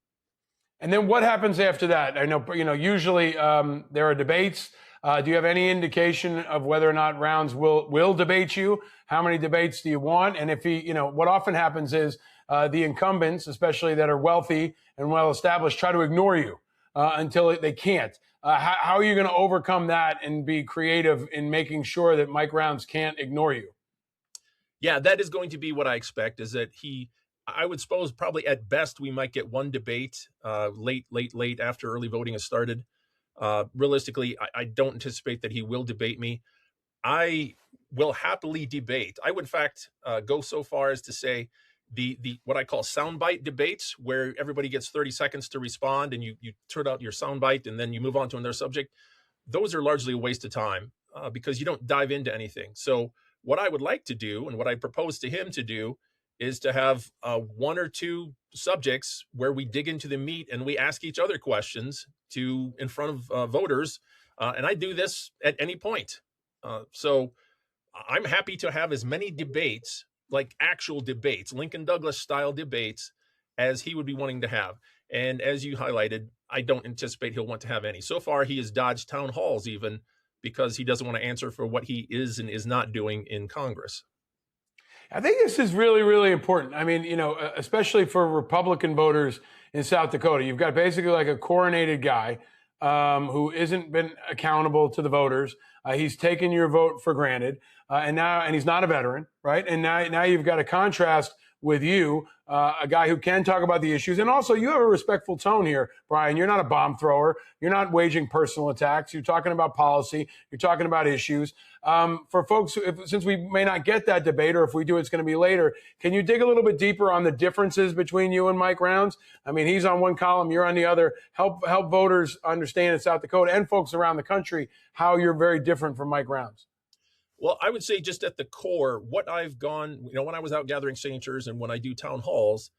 And then what happens after that? I know, usually there are debates. Do you have any indication of whether or not Rounds will debate you? How many debates do you want? And if he, what often happens is the incumbents, especially that are wealthy and well-established, try to ignore you until they can't. How are you going to overcome that and be creative in making sure that Mike Rounds can't ignore you? Yeah, that is going to be what I expect, is that I would suppose probably at best we might get one debate late after early voting has started. Realistically, I don't anticipate that he will debate me. I will happily debate. I would, in fact, go so far as to say the what I call soundbite debates, where everybody gets 30 seconds to respond, and you turn out your soundbite, and then you move on to another subject. Those are largely a waste of time because you don't dive into anything. So what I would like to do, and what I propose to him to do, is to have one or two subjects where we dig into the meat and we ask each other questions in front of voters. And I do this at any point. So I'm happy to have as many debates, like actual debates, Lincoln Douglas style debates, as he would be wanting to have. And as you highlighted, I don't anticipate he'll want to have any. So far, he has dodged town halls even because he doesn't want to answer for what he is and is not doing in Congress. I think this is really, really important. I mean, especially for Republican voters in South Dakota, you've got basically like a coronated guy who isn't been accountable to the voters. He's taken your vote for granted, and he's not a veteran, right? And now you've got a contrast with you, a guy who can talk about the issues. And also, you have a respectful tone here, Brian. You're not a bomb thrower. You're not waging personal attacks. You're talking about policy. You're talking about issues. For folks, since we may not get that debate, or if we do, it's going to be later, can you dig a little bit deeper on the differences between you and Mike Rounds? I mean, he's on one column, you're on the other. Help voters understand in South Dakota and folks around the country how you're very different from Mike Rounds. Well, I would say just at the core, what I've gone, when I was out gathering signatures and when I do town halls,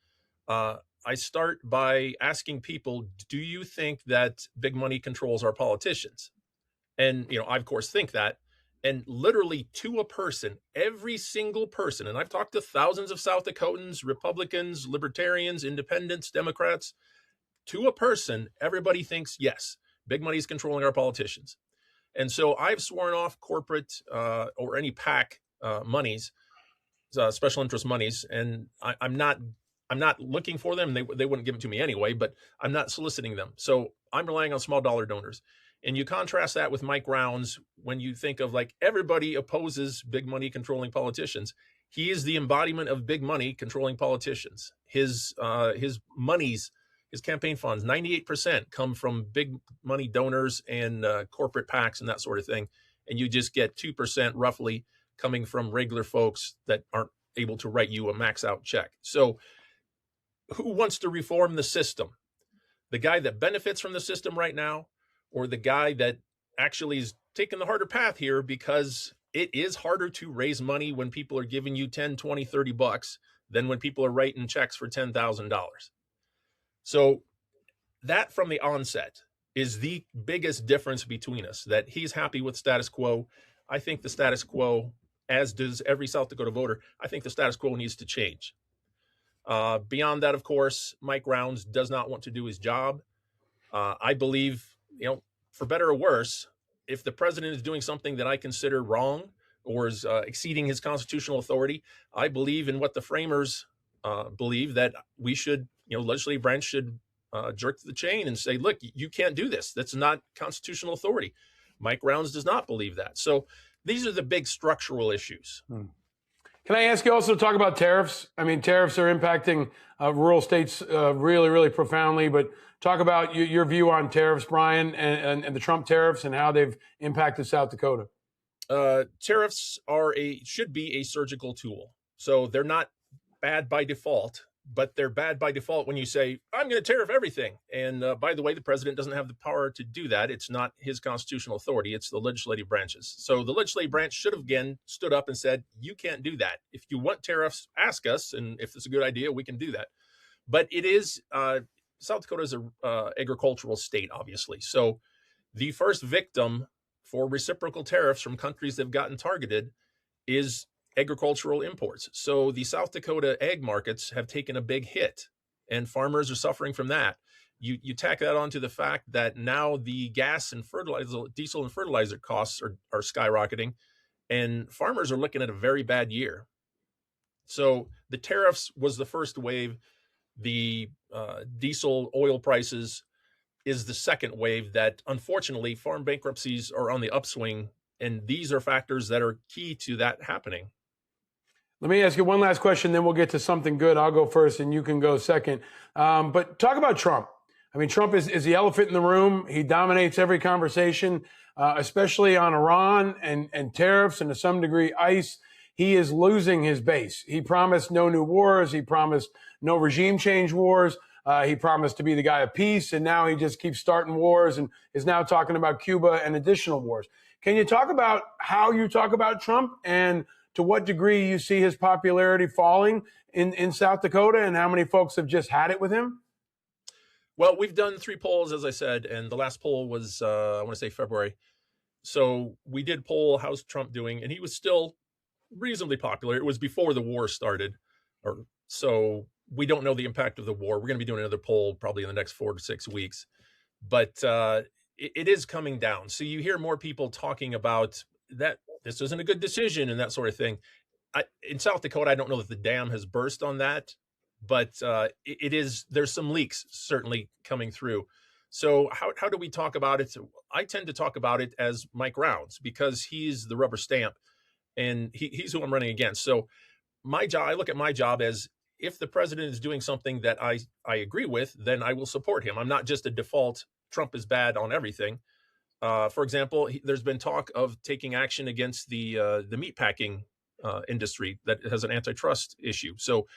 I start by asking people, do you think that big money controls our politicians? And, I, of course, think that. And literally to a person, every single person, and I've talked to thousands of South Dakotans, Republicans, Libertarians, Independents, Democrats, to a person, everybody thinks, yes, big money is controlling our politicians. And so I've sworn off corporate or any PAC monies, special interest monies, and I'm not looking for them. They wouldn't give them to me anyway, but I'm not soliciting them. So I'm relying on small dollar donors. And you contrast that with Mike Rounds when you think of like everybody opposes big money controlling politicians. He is the embodiment of big money controlling politicians. His monies, his campaign funds, 98% come from big money donors and corporate PACs and that sort of thing. And you just get 2% roughly coming from regular folks that aren't able to write you a max out check. So who wants to reform the system? The guy that benefits from the system right now, or the guy that actually is taking the harder path here because it is harder to raise money when people are giving you 10, 20, 30 bucks than when people are writing checks for $10,000. So that from the onset is the biggest difference between us, that he's happy with status quo. I think the status quo, as does every South Dakota voter, I think the status quo needs to change. Beyond that, of course, Mike Rounds does not want to do his job. I believe, for better or worse, if the president is doing something that I consider wrong or is exceeding his constitutional authority, I believe in what the framers believe, that we should, legislative branch should jerk the chain and say, look, you can't do this. That's not constitutional authority. Mike Rounds does not believe that. So these are the big structural issues. Can I ask you also to talk about tariffs? I mean, tariffs are impacting rural states really, really profoundly, but talk about your view on tariffs, Brian, and the Trump tariffs and how they've impacted South Dakota. Tariffs should be a surgical tool. So they're not bad by default, but they're bad by default when you say, I'm going to tariff everything. And by the way, the president doesn't have the power to do that. It's not his constitutional authority. It's the legislative branches. So the legislative branch should have, again, stood up and said, you can't do that. If you want tariffs, ask us. And if it's a good idea, we can do that. But it is, South Dakota is an agricultural state, obviously. So the first victim for reciprocal tariffs from countries that have gotten targeted is agricultural imports. So the South Dakota ag markets have taken a big hit, and farmers are suffering from that. You tack that onto the fact that now the gas and fertilizer, diesel and fertilizer costs are skyrocketing, and farmers are looking at a very bad year. So the tariffs was the first wave. The diesel oil prices is the second wave that, unfortunately, farm bankruptcies are on the upswing, and these are factors that are key to that happening. Let me ask you one last question, then we'll get to something good. I'll go first and you can go second. But talk about Trump. I mean, Trump is the elephant in the room. He dominates every conversation, especially on Iran and tariffs and to some degree ICE. He is losing his base. He promised no new wars. He promised no regime change wars. He promised to be the guy of peace, and now he just keeps starting wars and is now talking about Cuba and additional wars. Can you talk about how you talk about Trump and to what degree you see his popularity falling in South Dakota and how many folks have just had it with him? Well, we've done 3 polls, as I said, and the last poll was, I want to say February. So we did poll, how's Trump doing? And he was still reasonably popular. It was before the war started. So we don't know the impact of the war. We're going to be doing another poll probably in the next 4 to 6 weeks. But it is coming down. So you hear more people talking about that this isn't a good decision and that sort of thing. In South Dakota, I don't know that the dam has burst on that, but there's some leaks certainly coming through. So how do we talk about it? I tend to talk about it as Mike Rounds because he's the rubber stamp and he's who I'm running against. So my job, I look at my job as if the president is doing something that I agree with, then I will support him. I'm not just a default Trump is bad on everything. For example, there's been talk of taking action against the meatpacking industry that has an antitrust issue. So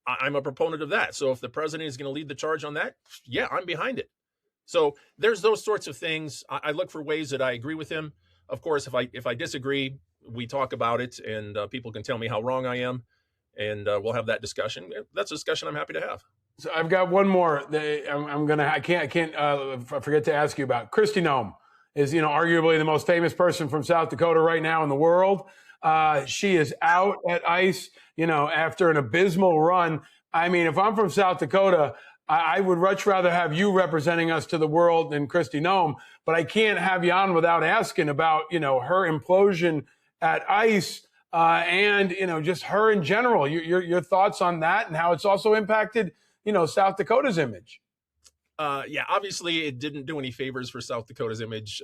I'm a proponent of that. So if the president is going to lead the charge on that, yeah, I'm behind it. So there's those sorts of things. I look for ways that I agree with him. Of course, if I disagree, we talk about it, and people can tell me how wrong I am, and we'll have that discussion. That's a discussion I'm happy to have. So I've got one more. I can't forget to ask you about. Kristi Noem is, arguably the most famous person from South Dakota right now in the world. She is out at ICE, after an abysmal run. I mean, if I'm from South Dakota, I would much rather have you representing us to the world than Kristi Noem, but I can't have you on without asking about, her implosion at ICE and, just her in general. Your thoughts on that and how it's also impacted, South Dakota's image. Yeah, obviously it didn't do any favors for South Dakota's image,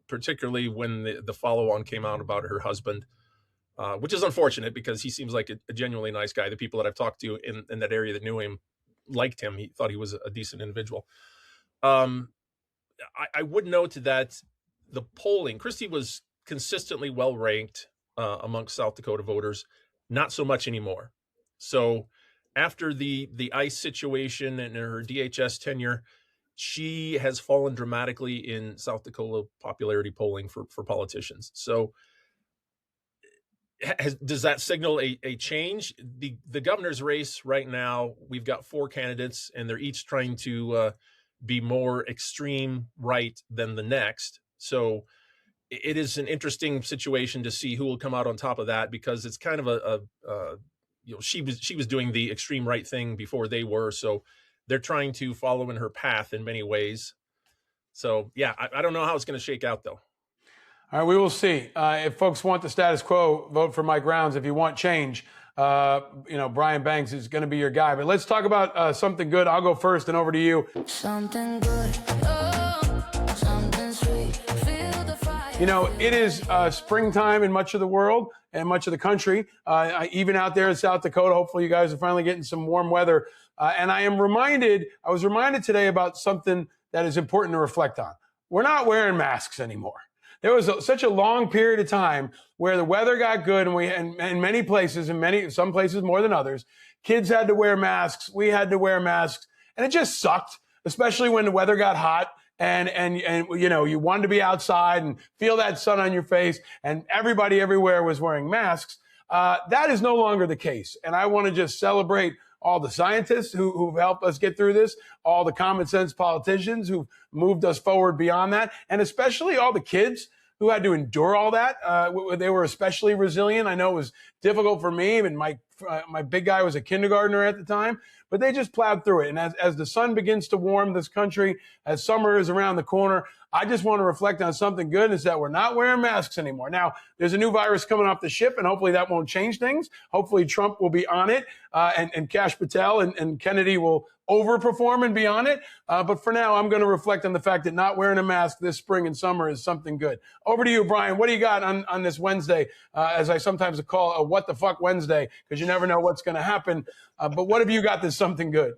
particularly when the follow-on came out about her husband, which is unfortunate because he seems like a genuinely nice guy. The people that I've talked to in that area that knew him liked him. He thought he was a decent individual. I would note that the polling, Kristi was consistently well-ranked amongst South Dakota voters, not so much anymore. So after the ICE situation and her DHS tenure, she has fallen dramatically in South Dakota popularity polling for politicians. So does that signal a change? The governor's race right now, we've got 4 candidates, and they're each trying to be more extreme right than the next. So it is an interesting situation to see who will come out on top of that, because it's kind of she was doing the extreme right thing before they were. So they're trying to follow in her path in many ways. So yeah, I don't know how it's going to shake out though. All right, we will see. If folks want the status quo, vote for Mike Rounds. If you want change, Brian Bengs is going to be your guy. But let's talk about something good. I'll go first and over to you. Something good, oh, something sweet. Feel the fire. It is springtime in much of the world and much of the country, even out there in South Dakota. Hopefully you guys are finally getting some warm weather. And I was reminded today about something that is important to reflect on. We're not wearing masks anymore. There was such a long period of time where the weather got good, and in many places, some places more than others, kids had to wear masks. We had to wear masks, and it just sucked, especially when the weather got hot and you wanted to be outside and feel that sun on your face, and everybody everywhere was wearing masks. That is no longer the case, and I want to just celebrate all the scientists who've helped us get through this, all the common sense politicians who've moved us forward beyond that, and especially all the kids who had to endure all that. They were especially resilient. I know it was difficult for me and my My big guy was a kindergartner at the time, but they just plowed through it. And as the sun begins to warm this country, as summer is around the corner, I just want to reflect on something good, is that we're not wearing masks anymore. Now, there's a new virus coming off the ship, and hopefully that won't change things. Hopefully Trump will be on it, and Kash Patel and Kennedy will overperform and be on it. But for now, I'm going to reflect on the fact that not wearing a mask this spring and summer is something good. Over to you, Brian. What do you got on this Wednesday, as I sometimes call a what the fuck Wednesday, because you never know what's going to happen. But what have you got that's something good?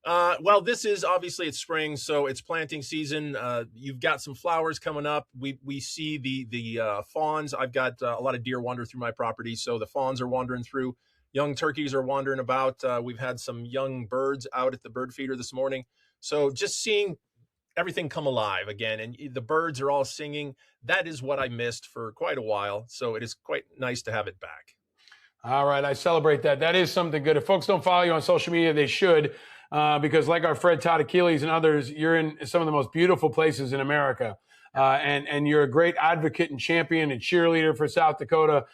Well, this is obviously it's spring, so it's planting season. You've got some flowers coming up. We see the fawns. I've got a lot of deer wander through my property, so the fawns are wandering through. Young turkeys are wandering about. We've had some young birds out at the bird feeder this morning. So just seeing everything come alive again, and the birds are all singing. That is what I missed for quite a while. So it is quite nice to have it back. All right, I celebrate that. That is something good. If folks don't follow you on social media, they should, because like our Fred Todd Achilles and others, you're in some of the most beautiful places in America. And you're a great advocate and champion and cheerleader for South Dakota.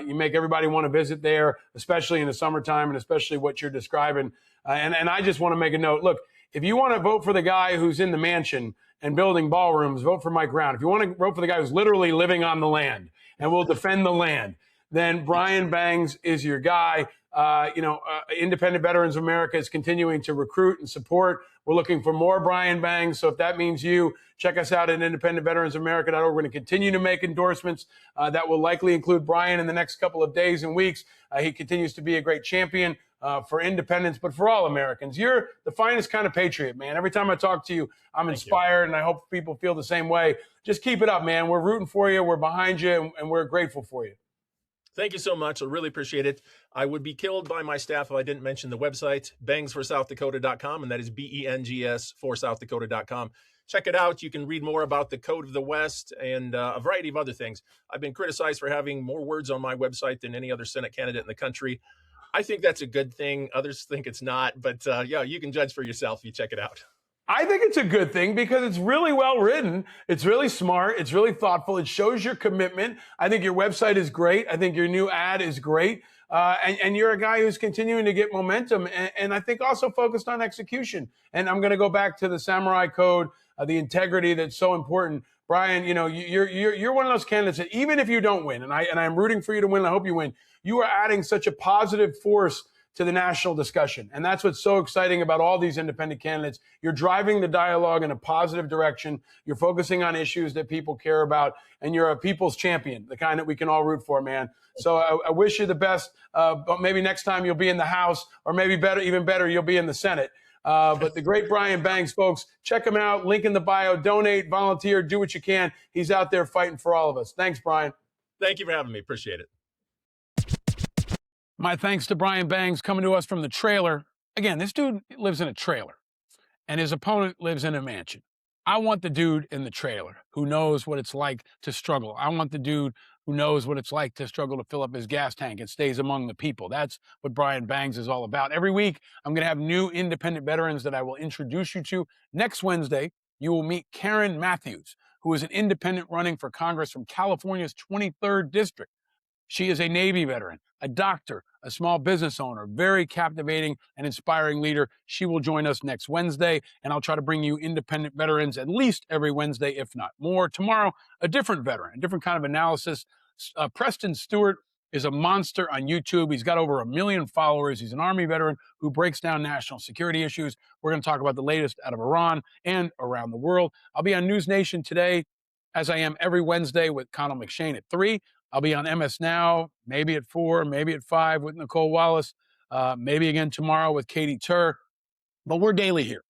You make everybody want to visit there, especially in the summertime, and especially what you're describing. And I just want to make a note. Look, if you want to vote for the guy who's in the mansion and building ballrooms, vote for Mike Brown. If you want to vote for the guy who's literally living on the land and will defend the land, then Brian Bengs is your guy. Independent Veterans of America is continuing to recruit and support. We're looking for more Brian Bengs. So if that means you, check us out at independentveteransofamerica.org. We're going to continue to make endorsements that will likely include Brian in the next couple of days and weeks. He continues to be a great champion for independence, but for all Americans. You're the finest kind of patriot, man. Every time I talk to you, I'm inspired, and I hope people feel the same way. Just keep it up, man. We're rooting for you. We're behind you, and we're grateful for you. Thank you so much. I really appreciate it. I would be killed by my staff if I didn't mention the website, bengsforsouthdakota.com, and that is BENGS for southdakota.com. Check it out. You can read more about the Code of the West and a variety of other things. I've been criticized for having more words on my website than any other Senate candidate in the country. I think that's a good thing. Others think it's not, but you can judge for yourself if you check it out. I think it's a good thing because it's really well written. It's really smart. It's really thoughtful. It shows your commitment. I think your website is great. I think your new ad is great. And you're a guy who's continuing to get momentum, and I think also focused on execution. And I'm going to go back to the Samurai Code, the integrity that's so important. Brian, you're one of those candidates that even if you don't win, and I'm rooting for you to win, I hope you win, you are adding such a positive force to the national discussion. And that's what's so exciting about all these independent candidates. You're driving the dialogue in a positive direction. You're focusing on issues that people care about, and you're a people's champion, the kind that we can all root for, man. So I wish you the best, but maybe next time you'll be in the House, or maybe even better, you'll be in the Senate. But the great Brian Bengs, folks, check him out. Link in the bio. Donate, volunteer, do what you can. He's out there fighting for all of us. Thanks, Brian. Thank you for having me. Appreciate it. My thanks to Brian Bengs, coming to us from the trailer. Again, this dude lives in a trailer, and his opponent lives in a mansion. I want the dude in the trailer who knows what it's like to struggle. I want the dude who knows what it's like to struggle to fill up his gas tank and stays among the people. That's what Brian Bengs is all about. Every week, I'm going to have new independent veterans that I will introduce you to. Next Wednesday, you will meet Karen Matthews, who is an independent running for Congress from California's 23rd District. She is a Navy veteran, a doctor, a small business owner, very captivating and inspiring leader. She will join us next Wednesday, and I'll try to bring you independent veterans at least every Wednesday, if not more. Tomorrow, a different veteran, a different kind of analysis. Preston Stewart is a monster on YouTube. He's got over 1 million followers. He's an Army veteran who breaks down national security issues. We're going to talk about the latest out of Iran and around the world. I'll be on News Nation today, as I am every Wednesday with Connell McShane at 3. I'll be on MS Now, maybe at 4, maybe at 5 with Nicole Wallace, maybe again tomorrow with Katie Tur. But we're daily here.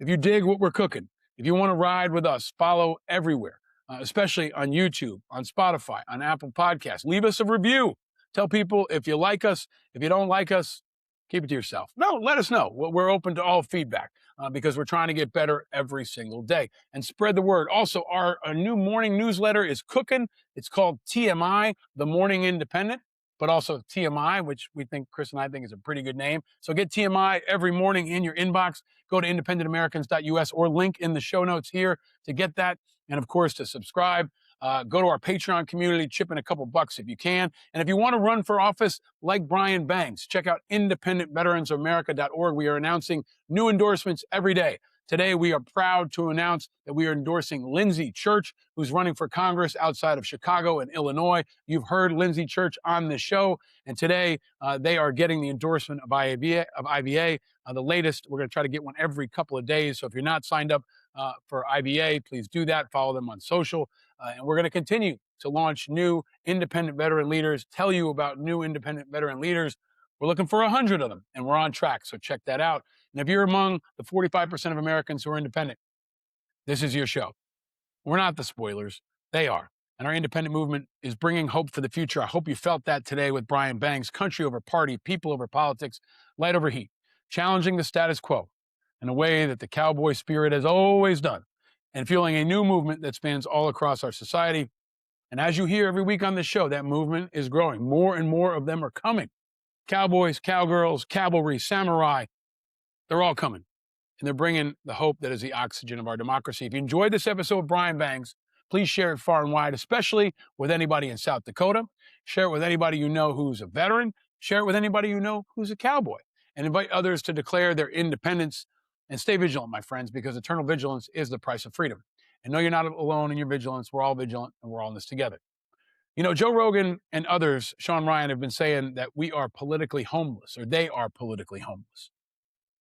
If you dig what we're cooking, if you want to ride with us, follow everywhere, especially on YouTube, on Spotify, on Apple Podcasts. Leave us a review. Tell people if you like us. If you don't like us, keep it to yourself. No, let us know. We're open to all feedback because we're trying to get better every single day. And spread the word. Also, our new morning newsletter is cooking. It's called TMI, The Morning Independent, but also TMI, which Chris and I think is a pretty good name. So get TMI every morning in your inbox. Go to independentamericans.us or link in the show notes here to get that. And of course, to subscribe. Go to our Patreon community, chip in a couple bucks if you can. And if you want to run for office like Brian Bengs, check out independentveteransofamerica.org. We are announcing new endorsements every day. Today, we are proud to announce that we are endorsing Lindsay Church, who's running for Congress outside of Chicago and Illinois. You've heard Lindsay Church on this show, and today they are getting the endorsement of IVA. The latest, we're going to try to get one every couple of days. So if you're not signed up for IVA, please do that. Follow them on social. And we're going to continue to launch new independent veteran leaders, tell you about new independent veteran leaders. We're looking for 100 of them, and we're on track, so check that out. And if you're among the 45% of Americans who are independent, this is your show. We're not the spoilers. They are. And our independent movement is bringing hope for the future. I hope you felt that today with Brian Bengs. Country over party, people over politics, light over heat, challenging the status quo in a way that the cowboy spirit has always done, and fueling a new movement that spans all across our society. And as you hear every week on this show, that movement is growing. More and more of them are coming. Cowboys, cowgirls, cavalry, samurai, they're all coming. And they're bringing the hope that is the oxygen of our democracy. If you enjoyed this episode of Brian Bengs, please share it far and wide, especially with anybody in South Dakota. Share it with anybody you know who's a veteran. Share it with anybody you know who's a cowboy. And invite others to declare their independence. And stay vigilant, my friends, because eternal vigilance is the price of freedom. And no, you're not alone in your vigilance. We're all vigilant, and we're all in this together. You know, Joe Rogan and others, Sean Ryan, have been saying that we are politically homeless, or they are politically homeless.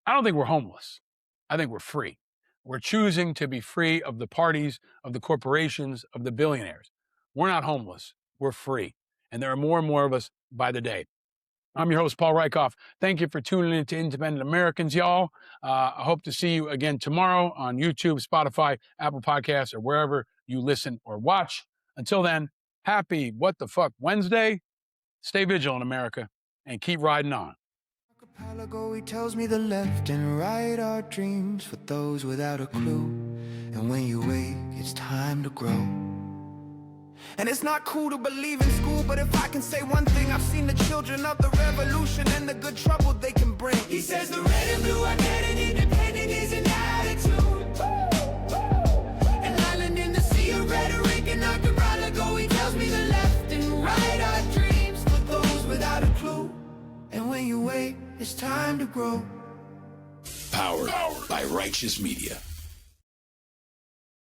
I don't think we're homeless. I think we're free. We're choosing to be free of the parties, of the corporations, of the billionaires. We're not homeless. We're free. And there are more and more of us by the day. I'm your host, Paul Rieckhoff. Thank you for tuning in to Independent Americans, y'all. I hope to see you again tomorrow on YouTube, Spotify, Apple Podcasts, or wherever you listen or watch. Until then, happy What the Fuck Wednesday. Stay vigilant, America, and keep riding on. Archipelago, he tells me the left and right are dreams for those without a clue. And when you wake, it's time to grow. And it's not cool to believe in school, but if I can say one thing, I've seen the children of the revolution and the good trouble they can bring. He says the red and blue are dead and independent is an attitude. An island in the sea of rhetoric and archipelago, he tells me the left and right are dreams for those without a clue. And when you wait, it's time to grow. Powered by Righteous Media.